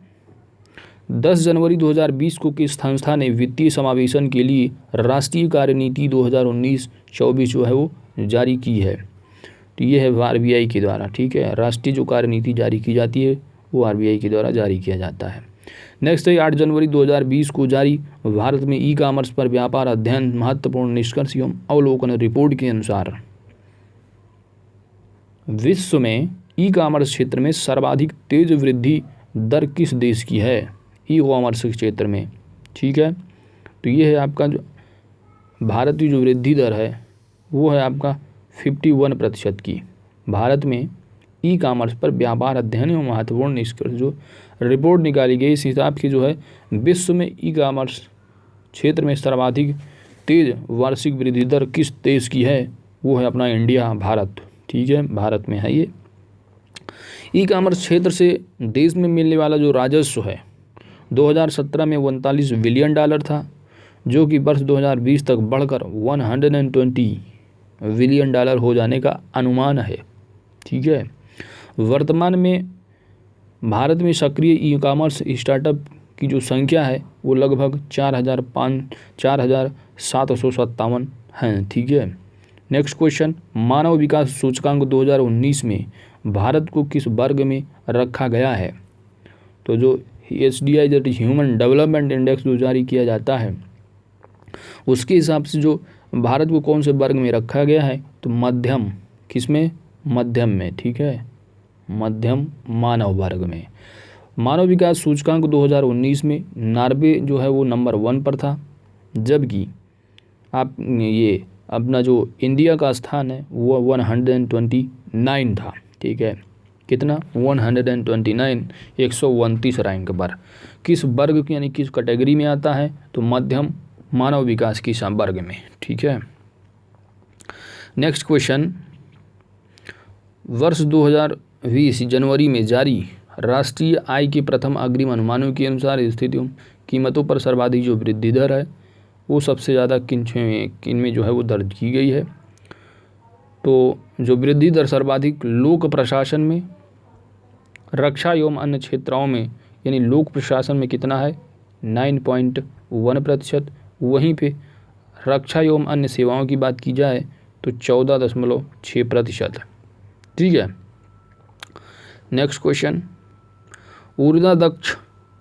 10 जनवरी 2020 को किस संस्था ने वित्तीय समावेशन के लिए राष्ट्रीय कार्यनीति 2019-24 जो है वो जारी की है? तो ये है आरबीआई के द्वारा, ठीक है। राष्ट्रीय जो कार्यनीति जारी की जाती है वो आरबीआई के द्वारा जारी किया जाता है। नेक्स्ट है 8 जनवरी 2020 को जारी भारत में ई कॉमर्स पर व्यापार अध्ययन महत्वपूर्ण निष्कर्ष एवं अवलोकन रिपोर्ट के अनुसार विश्व में ई कॉमर्स क्षेत्र में सर्वाधिक तेज वृद्धि दर किस देश की है? ई कॉमर्स के क्षेत्र में, ठीक है। तो ये है आपका जो भारत की जो वृद्धि दर है वो है आपका 51% की। भारत में ई कॉमर्स पर व्यापार अध्ययन एवं महत्वपूर्ण निष्कर्ष जो रिपोर्ट निकाली गई, इस हिसाब की जो है विश्व में ई कॉमर्स क्षेत्र में सर्वाधिक तेज वार्षिक वृद्धि दर किस देश की है? वो है अपना इंडिया, भारत, ठीक है, भारत में है ये। ई कॉमर्स क्षेत्र से देश में मिलने वाला जो राजस्व है 2017 में 39 बिलियन डॉलर था, जो कि वर्ष 2020 तक बढ़कर 120 बिलियन डॉलर हो जाने का अनुमान है, ठीक है। वर्तमान में भारत में सक्रिय ई कॉमर्स स्टार्टअप की जो संख्या है वो लगभग 4,757 हैं, ठीक है। नेक्स्ट क्वेश्चन, मानव विकास सूचकांक 2019 में भारत को किस वर्ग में रखा गया है? तो जो HDI that is human development index जो जारी किया जाता है उसके हिसाब से जो भारत को कौन से वर्ग में रखा गया है? तो मध्यम, किसमें? मध्यम में, ठीक है, मध्यम मानव वर्ग में। मानव विकास सूचकांक 2019 में नॉर्वे जो है वो नंबर 1 पर था, जबकि आप ये अपना जो इंडिया का स्थान है वो 129 था, ठीक है। कितना? 129, 129 रैंक पर। किस वर्ग यानी किस कैटेगरी में आता है? तो मध्यम मानव विकास की वर्ग में, ठीक है। नेक्स्ट क्वेश्चन, वर्ष 2020 जनवरी में जारी राष्ट्रीय आय के प्रथम अग्रिम अनुमानों के अनुसार स्थितियों कीमतों पर सर्वाधिक जो वृद्धि दर है वो सबसे ज़्यादा किन में जो है वो दर्ज की गई है? तो जो वृद्धि दर सर्वाधिक लोक प्रशासन में, रक्षा एवं अन्य क्षेत्रों में, यानी लोक प्रशासन में कितना है 9.1%। वहीं पे रक्षा एवं अन्य सेवाओं की बात की जाए तो 14.6%। ठीक है। नेक्स्ट क्वेश्चन, ऊर्जा दक्ष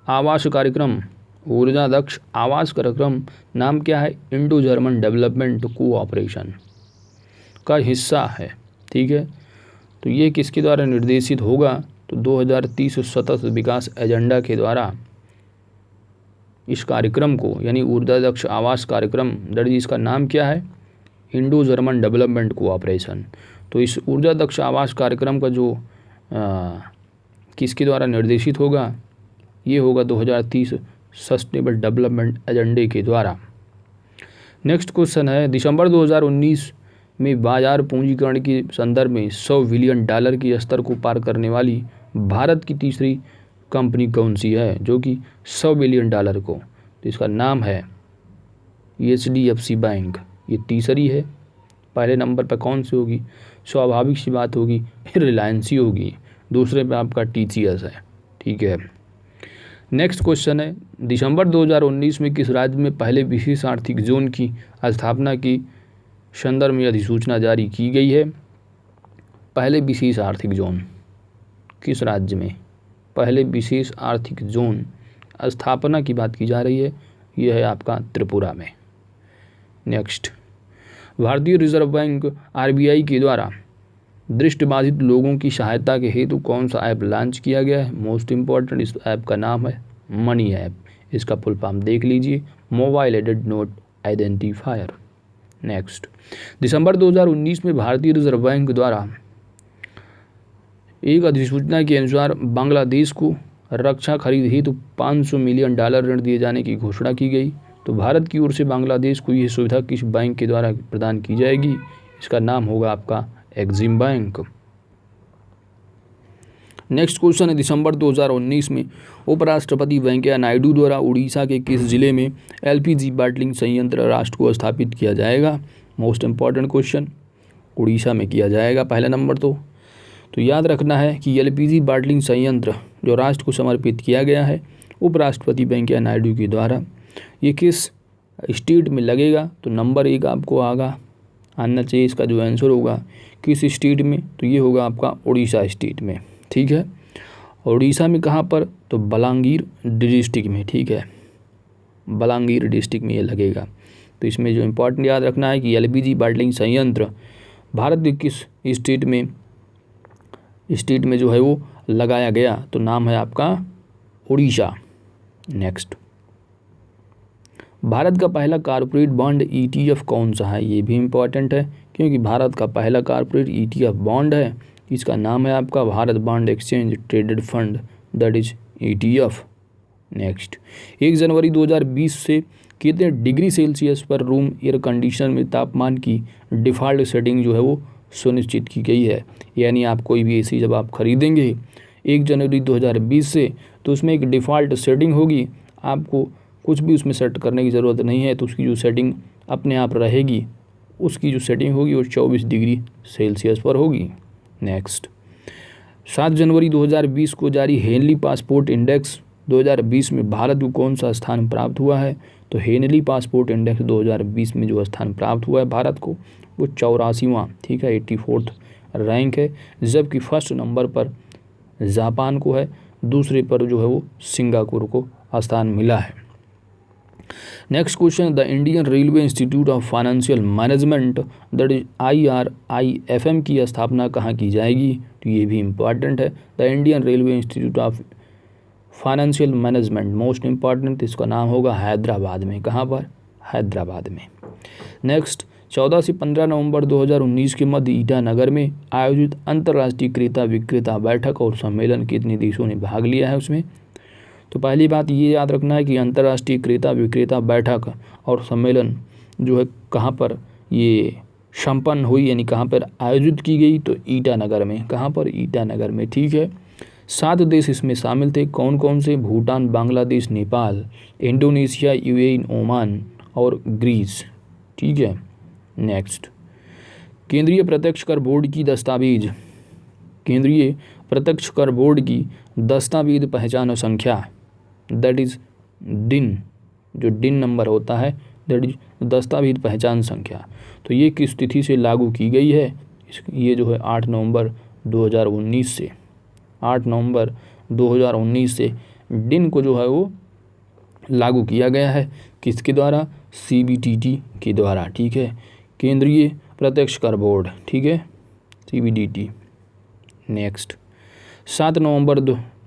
आवास कार्यक्रम, ऊर्जा दक्ष आवास कार्यक्रम नाम क्या है? इंडो जर्मन डेवलपमेंट कोऑपरेशन का हिस्सा है। ठीक है। तो ये किसके द्वारा निर्देशित होगा? तो 2030 सतत विकास एजेंडा के द्वारा इस कार्यक्रम को, यानी ऊर्जा दक्ष आवास कार्यक्रम, दर्ज इसका नाम क्या है? Indo German development cooperation. तो इस ऊर्जा दक्ष आवास कार्यक्रम का जो किसके द्वारा निर्देशित होगा? ये होगा 2030 सस्टेनेबल डेवलपमेंट एजेंडे के द्वारा। नेक्स्ट क्वेश्चन है, दिसंबर 2019 में बाजार पूंजीकरण के संदर्भ में $100 बिलियन के स्तर को पार करने वाली भारत की तीसरी कंपनी कौन सी है, जो कि $100 बिलियन को? तो इसका नाम है HDFC बैंक, ये तीसरी है। पहले नंबर पर कौन सी होगी? स्वाभाविक सी बात होगी रिलायंस ही होगी। दूसरे पे आपका TCS है। ठीक है। नेक्स्ट क्वेश्चन है, दिसंबर 2019 में किस राज्य में पहले विशेष आर्थिक जोन की स्थापना की संदर्भ में अधिसूचना जारी की गई है? पहले विशेष आर्थिक जोन किस राज्य में पहले विशेष आर्थिक जोन स्थापना की बात की जा रही है? यह है आपका त्रिपुरा में। नेक्स्ट, भारतीय रिजर्व बैंक RBI के द्वारा दृष्टिबाधित लोगों की सहायता के हेतु कौन सा ऐप लॉन्च किया गया है? मोस्ट इम्पॉर्टेंट, इस ऐप का नाम है मनी ऐप। इसका फुल फॉर्म देख लीजिए, mobile aided note identifier. Next, दिसंबर 2019 में भारतीय रिजर्व बैंक द्वारा एक अधिसूचना के अनुसार बांग्लादेश को रक्षा खरीद हेतु $500 मिलियन ऋण दिए जाने की घोषणा की गई। तो भारत की ओर से बांग्लादेश को यह सुविधा किस बैंक के द्वारा प्रदान की जाएगी? इसका नाम होगा आपका एक्सिम बैंक। नेक्स्ट क्वेश्चन है, दिसंबर 2019 में उपराष्ट्रपति वेंकैया नायडू द्वारा उड़ीसा के किस जिले में LPG बॉटलिंग संयंत्र राष्ट्र को स्थापित किया जाएगा? मोस्ट इम्पॉर्टेंट क्वेश्चन, उड़ीसा में किया जाएगा पहला नंबर। तो याद रखना है कि LPG बॉटलिंग संयंत्र जो राष्ट्र को समर्पित किया गया है उपराष्ट्रपति वेंकैया नायडू के द्वारा, ये किस स्टेट में लगेगा? तो नंबर 1 आपको आना चाहिए, इसका जो आंसर होगा किस स्टेट में? तो ये होगा आपका उड़ीसा स्टेट में। ठीक है। उड़ीसा में कहाँ पर? तो बलांगीर डिस्ट्रिक्ट में। ठीक है, बलांगीर डिस्ट्रिक्ट में ये लगेगा। तो इसमें जो इम्पोर्टेंट याद रखना है कि LPG बॉटलिंग संयंत्र भारत के किस स्टेट में जो है वो लगाया गया? तो नाम है आपका उड़ीसा। नेक्स्ट, भारत का पहला कॉर्पोरेट बॉन्ड ETF कौन सा है? ये भी इम्पॉर्टेंट है क्योंकि भारत का पहला कॉर्पोरेट ETF बॉन्ड है। इसका नाम है आपका Bharat bond exchange traded fund, that is ETF। Next, 1 जनवरी 2020 से कितने डिग्री सेल्सियस पर रूम एयर कंडीशनर में तापमान की डिफ़ॉल्ट सेटिंग जो है वो सुनिश्चित की गई है? यानी आप कोई भी AC जब आप खरीदेंगे 1 जनवरी 2020 से, तो उसमें एक डिफ़ॉल्ट सेटिंग होगी, आपको कुछ भी उसमें सेट करने की ज़रूरत नहीं है। तो उसकी जो सेटिंग अपने आप रहेगी, उसकी जो सेटिंग होगी वो 24 डिग्री सेल्सियस पर होगी। नेक्स्ट, 7 जनवरी 2020 को जारी हेनली पासपोर्ट इंडेक्स 2020 में भारत को कौन सा स्थान प्राप्त हुआ है? तो हेनली पासपोर्ट इंडेक्स 2020 में जो स्थान प्राप्त हुआ है भारत को वो 84वां, ठीक है, 84th रैंक है, जबकि फर्स्ट नंबर पर जापान को है, दूसरे पर जो है वो सिंगापुर को स्थान मिला है। Next question, the Indian railway institute of financial management that is IRIFM की स्थापना कहाँ की जाएगी? तो ये भी इम्पॉर्टेंट है। The Indian railway institute of financial management, most important, इसका नाम होगा हैदराबाद में। कहाँ पर? हैदराबाद में। नेक्स्ट, 14 से 15 नवंबर 2019 के मध्य ईटानगर में आयोजित अंतर्राष्ट्रीय क्रेता विक्रेता बैठक और सम्मेलन कितने देशों ने भाग लिया है उसमें? तो पहली बात ये याद रखना है कि अंतर्राष्ट्रीय क्रेता विक्रेता बैठक और सम्मेलन जो है कहाँ पर ये संपन्न हुई, यानी कहाँ पर आयोजित की गई? तो ईटानगर में। कहाँ पर? ईटानगर में। ठीक है। 7 देश इसमें शामिल थे। कौन कौन से? Bhutan, Bangladesh, Nepal, Indonesia, UAE, Oman और ग्रीस। ठीक है। नेक्स्ट, केंद्रीय प्रत्यक्ष कर बोर्ड की दस्तावेज, केंद्रीय प्रत्यक्ष कर बोर्ड की दस्तावेज पहचान संख्या, दैट इज़ डिन, जो डिन नंबर होता है दैट इज दस्तावेज पहचान संख्या, तो ये किस तिथि से लागू की गई है? ये जो है 8 नवंबर 2019 से, 8 नवंबर 2019 से डिन को जो है वो लागू किया गया है। किसके द्वारा? CBDT के द्वारा, ठीक है, केंद्रीय प्रत्यक्ष कर बोर्ड, ठीक है, CBDT। नेक्स्ट 7 नवंबर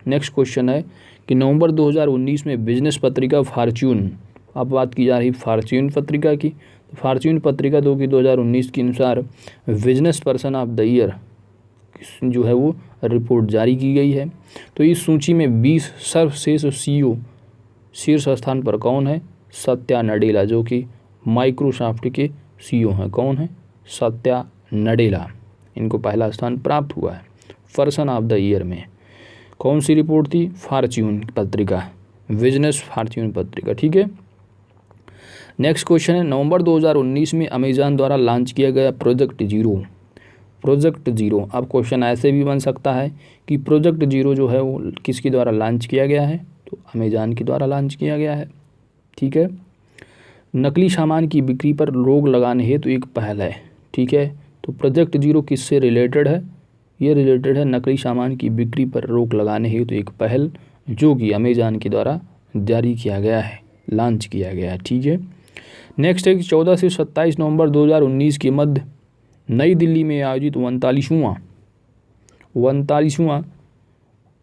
नेक्स्ट क्वेश्चन है कि नवंबर 2019 में बिजनेस पत्रिका फॉर्च्यून, अब बात की जा रही फॉर्च्यून पत्रिका की, तो फॉर्च्यून पत्रिका 2019 के अनुसार business person of the year जो है वो रिपोर्ट जारी की गई है। तो इस सूची में 20 सर्वश्रेष्ठ CEO शीर्ष स्थान पर कौन है? सत्या नडेला, जो कि माइक्रोसॉफ्ट के CEO हैं। कौन है? सत्या नडेला, इनको पहला स्थान प्राप्त हुआ है पर्सन ऑफ द ईयर में। कौन सी रिपोर्ट थी? फॉर्च्यून पत्रिका, बिजनेस फॉर्च्यून पत्रिका, ठीक है। नेक्स्ट क्वेश्चन है नवंबर 2019 में अमेज़न द्वारा लॉन्च किया गया प्रोजेक्ट जीरो, प्रोजेक्ट जीरो। अब क्वेश्चन ऐसे भी बन सकता है कि प्रोजेक्ट जीरो जो है वो किसके द्वारा लॉन्च किया गया है? तो अमेज़न के द्वारा लॉन्च किया गया है, ठीक है। नकली सामान की बिक्री पर रोक लगाने हेतु एक पहल है, ठीक है। तो प्रोजेक्ट जीरो किससे रिलेटेड है? ये रिलेटेड है नकली सामान की बिक्री पर रोक लगाने हेतु एक पहल, जो कि अमेज़न के द्वारा जारी किया गया है, लॉन्च किया गया है, ठीक है। नेक्स्ट है कि 14 से 27 नवंबर 2019 के मध्य नई दिल्ली में आयोजित 39वां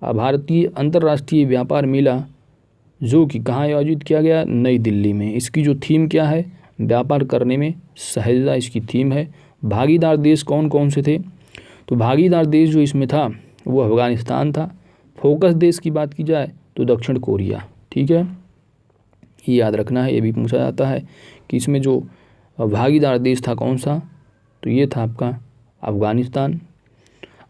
भारतीय अंतर्राष्ट्रीय व्यापार मेला, जो कि कहाँ आयोजित किया गया? नई दिल्ली में। इसकी जो थीम क्या है? व्यापार करने में सहजता इसकी थीम है। भागीदार देश कौन कौन से थे? तो भागीदार देश जो इसमें था वो अफगानिस्तान था। फोकस देश की बात की जाए तो दक्षिण कोरिया, ठीक है, ये याद रखना है। ये भी पूछा जाता है कि इसमें जो भागीदार देश था कौन सा? तो ये था आपका अफगानिस्तान।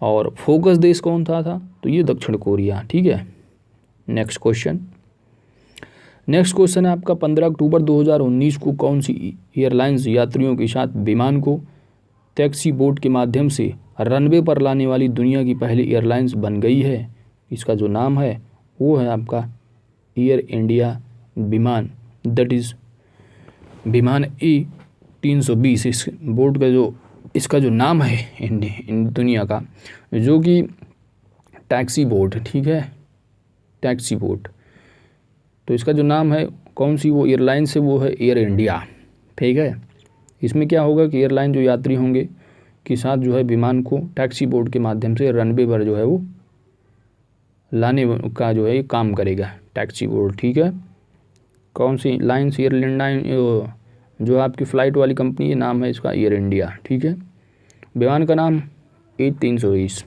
और फोकस देश कौन था तो ये दक्षिण कोरिया, ठीक है। नेक्स्ट क्वेश्चन है आपका 15 अक्टूबर 2019 को कौन सी एयरलाइंस यात्रियों के साथ विमान को टैक्सी बोट के माध्यम से रनवे पर लाने वाली दुनिया की पहली एयरलाइंस बन गई है? इसका जो नाम है वो है आपका एयर इंडिया विमान, दैट इज़ विमान A320। इस बोट का जो इसका जो नाम है इन दुनिया का, जो कि टैक्सी बोट, ठीक है, टैक्सी बोट। तो इसका जो नाम है कौन सी वो एयरलाइन से, वो है एयर इंडिया, ठीक है। इसमें क्या होगा कि एयरलाइन जो यात्री होंगे के साथ जो है विमान को टैक्सी बोट के माध्यम से रनवे पर जो है वो लाने का जो है ये काम करेगा टैक्सी बोट, ठीक है। कौन सी लाइन्स? एयर इंडिया जो आपकी फ़्लाइट वाली कंपनी, ये नाम है इसका एयर इंडिया, ठीक है। विमान का नाम A320।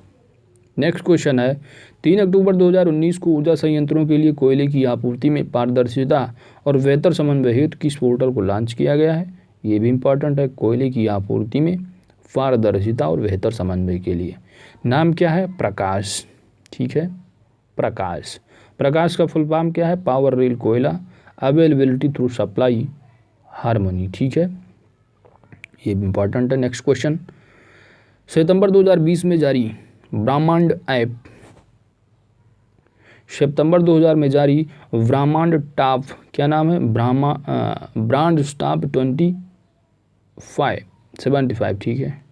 नेक्स्ट क्वेश्चन है 3 अक्टूबर 2019 को ऊर्जा संयंत्रों के लिए कोयले की आपूर्ति में पारदर्शिता और बेहतर समन्वय हेतु किस पोर्टल को लॉन्च किया गया है? ये भी इम्पॉर्टेंट है। कोयले की आपूर्ति में पारदर्शिता और बेहतर समन्वय के लिए नाम क्या है? प्रकाश, ठीक है, प्रकाश। प्रकाश का फुल फॉर्म क्या है? पावर रेल कोयला अवेलेबिलिटी थ्रू सप्लाई हार्मनी, ठीक है, ये भी इम्पॉर्टेंट है। नेक्स्ट क्वेश्चन सितंबर 2020 में जारी ब्रह्मांड ऐप, सितंबर 2000 में जारी ब्रह्मांड टॉप, क्या नाम है? ब्रांड टॉप 75, ठीक है।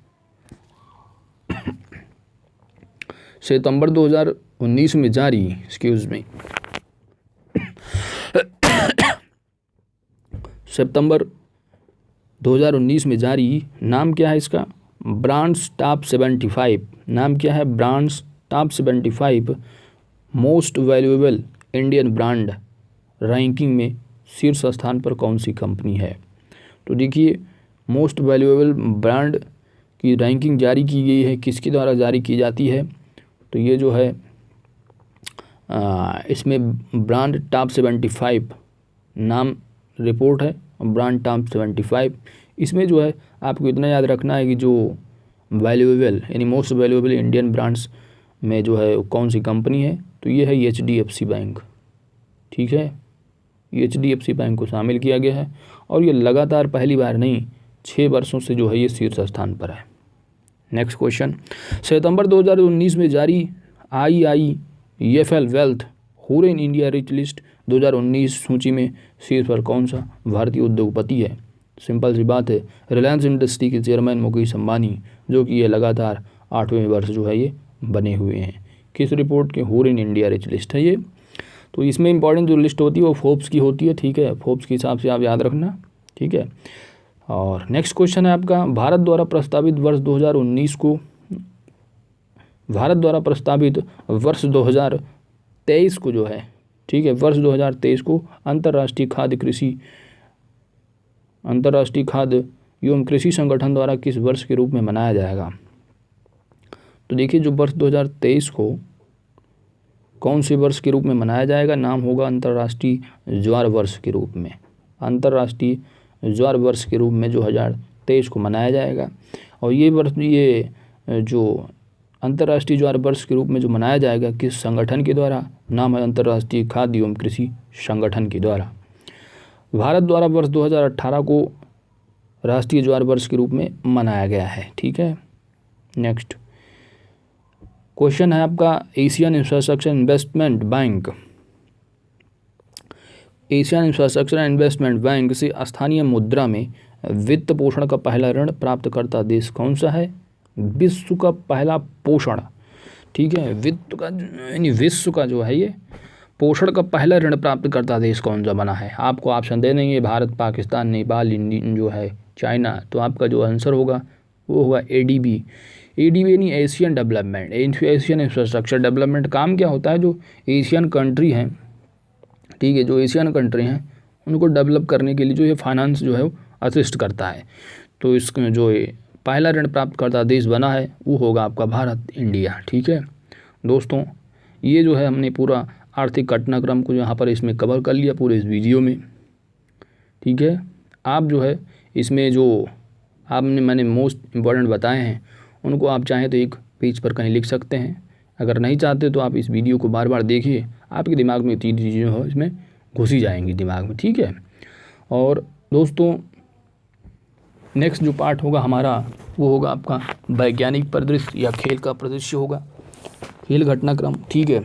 सितंबर 2019 में जारी, एक्सक्यूज मी, सितंबर 2019 में जारी, नाम क्या है इसका? Brands top 75। नाम क्या है? Brands top 75 most valuable Indian brand ranking में शीर्ष स्थान पर कौन सी कंपनी है? तो देखिए, मोस्ट वैल्यूएबल ब्रांड की रैंकिंग जारी की गई है, किसके द्वारा जारी की जाती है? तो ये जो है इसमें ब्रांड टॉप 75 नाम रिपोर्ट है, ब्रांड टॉप 75। इसमें जो है आपको इतना याद रखना है कि जो वैल्यूएबल यानी मोस्ट वैल्यूएबल इंडियन ब्रांड्स में जो है कौन सी कंपनी है? तो ये है HDFC बैंक, ठीक है, HDFC बैंक को शामिल किया गया है। और ये लगातार पहली बार नहीं, 6 वर्षों से जो है ये शीर्ष स्थान पर है, नेक्स्ट क्वेश्चन, सितंबर 2019 में जारी IIFL wealth Hurun India rich list 2019 सूची में शीर्ष पर कौन सा भारतीय उद्योगपति है? सिंपल सी बात है, रिलायंस इंडस्ट्री के चेयरमैन मुकेश अंबानी, जो कि ये लगातार 8वें वर्ष जो है ये बने हुए हैं। किस रिपोर्ट के? हूरेन इंडिया रिच लिस्ट है ये। तो इसमें इंपॉर्टेंट जो लिस्ट होती है वो फोर्ब्स की होती है, ठीक है, फोर्ब्स के हिसाब से आप याद रखना, ठीक है। और नेक्स्ट क्वेश्चन है आपका, भारत द्वारा प्रस्तावित वर्ष 2023 को जो है, ठीक है, वर्ष 2023 को अंतर्राष्ट्रीय खाद्य एवं कृषि संगठन द्वारा किस वर्ष के रूप में मनाया जाएगा? तो देखिए, जो वर्ष 2023 को कौन से वर्ष के रूप में मनाया जाएगा? नाम होगा अंतर्राष्ट्रीय ज्वार वर्ष के रूप में। अंतर्राष्ट्रीय ज्वार वर्ष के रूप में 2023 को मनाया जाएगा। और ये वर्ष, ये जो अंतर्राष्ट्रीय ज्वार वर्ष के रूप में जो मनाया जाएगा, किस संगठन के द्वारा? नाम है अंतर्राष्ट्रीय खाद्य एवं कृषि संगठन के द्वारा। भारत द्वारा वर्ष 2018 को राष्ट्रीय ज्वार वर्ष के रूप में मनाया गया है, ठीक है। नेक्स्ट क्वेश्चन है आपका, एशियन इंफ्रास्ट्रक्चर इन्वेस्टमेंट बैंक से स्थानीय मुद्रा में वित्त पोषण का पहला ऋण प्राप्तकर्ता देश कौन सा है? विश्व का पहला पोषण, ठीक है, विश्व का जो है ये पोषण का पहला ऋण प्राप्तकर्ता देश कौन सा बना है? आपको ऑप्शन दे देंगे, भारत, पाकिस्तान, नेपाल, इंडिया जो है चाइना। तो आपका जो आंसर होगा वो होगा ADB यानी एशियन इंफ्रास्ट्रक्चर डेवलपमेंट। काम क्या होता है, जो एशियन कंट्री हैं, ठीक है, जो एशियन कंट्री हैं उनको डेवलप करने के लिए जो ये फाइनेंस जो है वो असिस्ट करता है। तो इसमें जो ये पहला ऋण प्राप्त करता देश बना है वो होगा आपका भारत, इंडिया, ठीक है। दोस्तों, ये जो है हमने पूरा आर्थिक घटनाक्रम को यहाँ पर इसमें कवर कर लिया पूरे इस वीडियो में, ठीक है। आप जो है इसमें जो मैंने मोस्ट इम्पॉर्टेंट बताए हैं उनको आप चाहें तो एक पेज पर कहीं लिख सकते हैं। अगर नहीं चाहते तो आप इस वीडियो को बार बार देखिए, आपके दिमाग में 3 चीज़ें हो इसमें घुसी जाएंगी दिमाग में, ठीक है। और दोस्तों, नेक्स्ट जो पार्ट होगा हमारा वो होगा आपका वैज्ञानिक परिदृश्य या खेल का परिदृश्य होगा, खेल घटनाक्रम, ठीक है।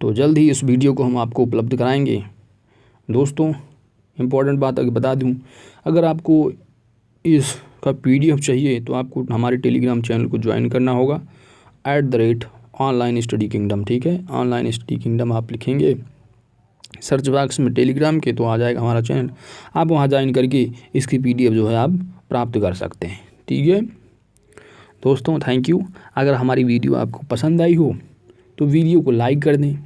तो जल्द ही इस वीडियो को हम आपको उपलब्ध कराएंगे। दोस्तों, इम्पॉर्टेंट बात अगर बता दूं, अगर आपको इसका PDF चाहिए तो आपको हमारे टेलीग्राम चैनल को ज्वाइन करना होगा @ऑनलाइन स्टडी किंगडम, ठीक है। ऑनलाइन स्टडी किंगडम आप लिखेंगे सर्च बॉक्स में टेलीग्राम के तो आ जाएगा हमारा चैनल। आप वहां ज्वाइन करके इसकी PDF जो है आप प्राप्त कर सकते हैं, ठीक है। दोस्तों, थैंक यू। अगर हमारी वीडियो आपको पसंद आई हो तो वीडियो को लाइक कर दें।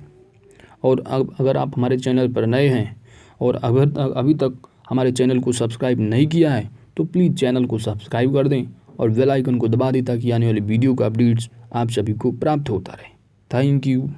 और अगर आप हमारे चैनल पर नए हैं और अभी तक हमारे चैनल को सब्सक्राइब नहीं किया है तो प्लीज़ चैनल को सब्सक्राइब कर दें और बेल आइकन को दबा दें ताकि आने वाली वीडियो का अपडेट्स आप सभी को प्राप्त होता रहे। Thank you.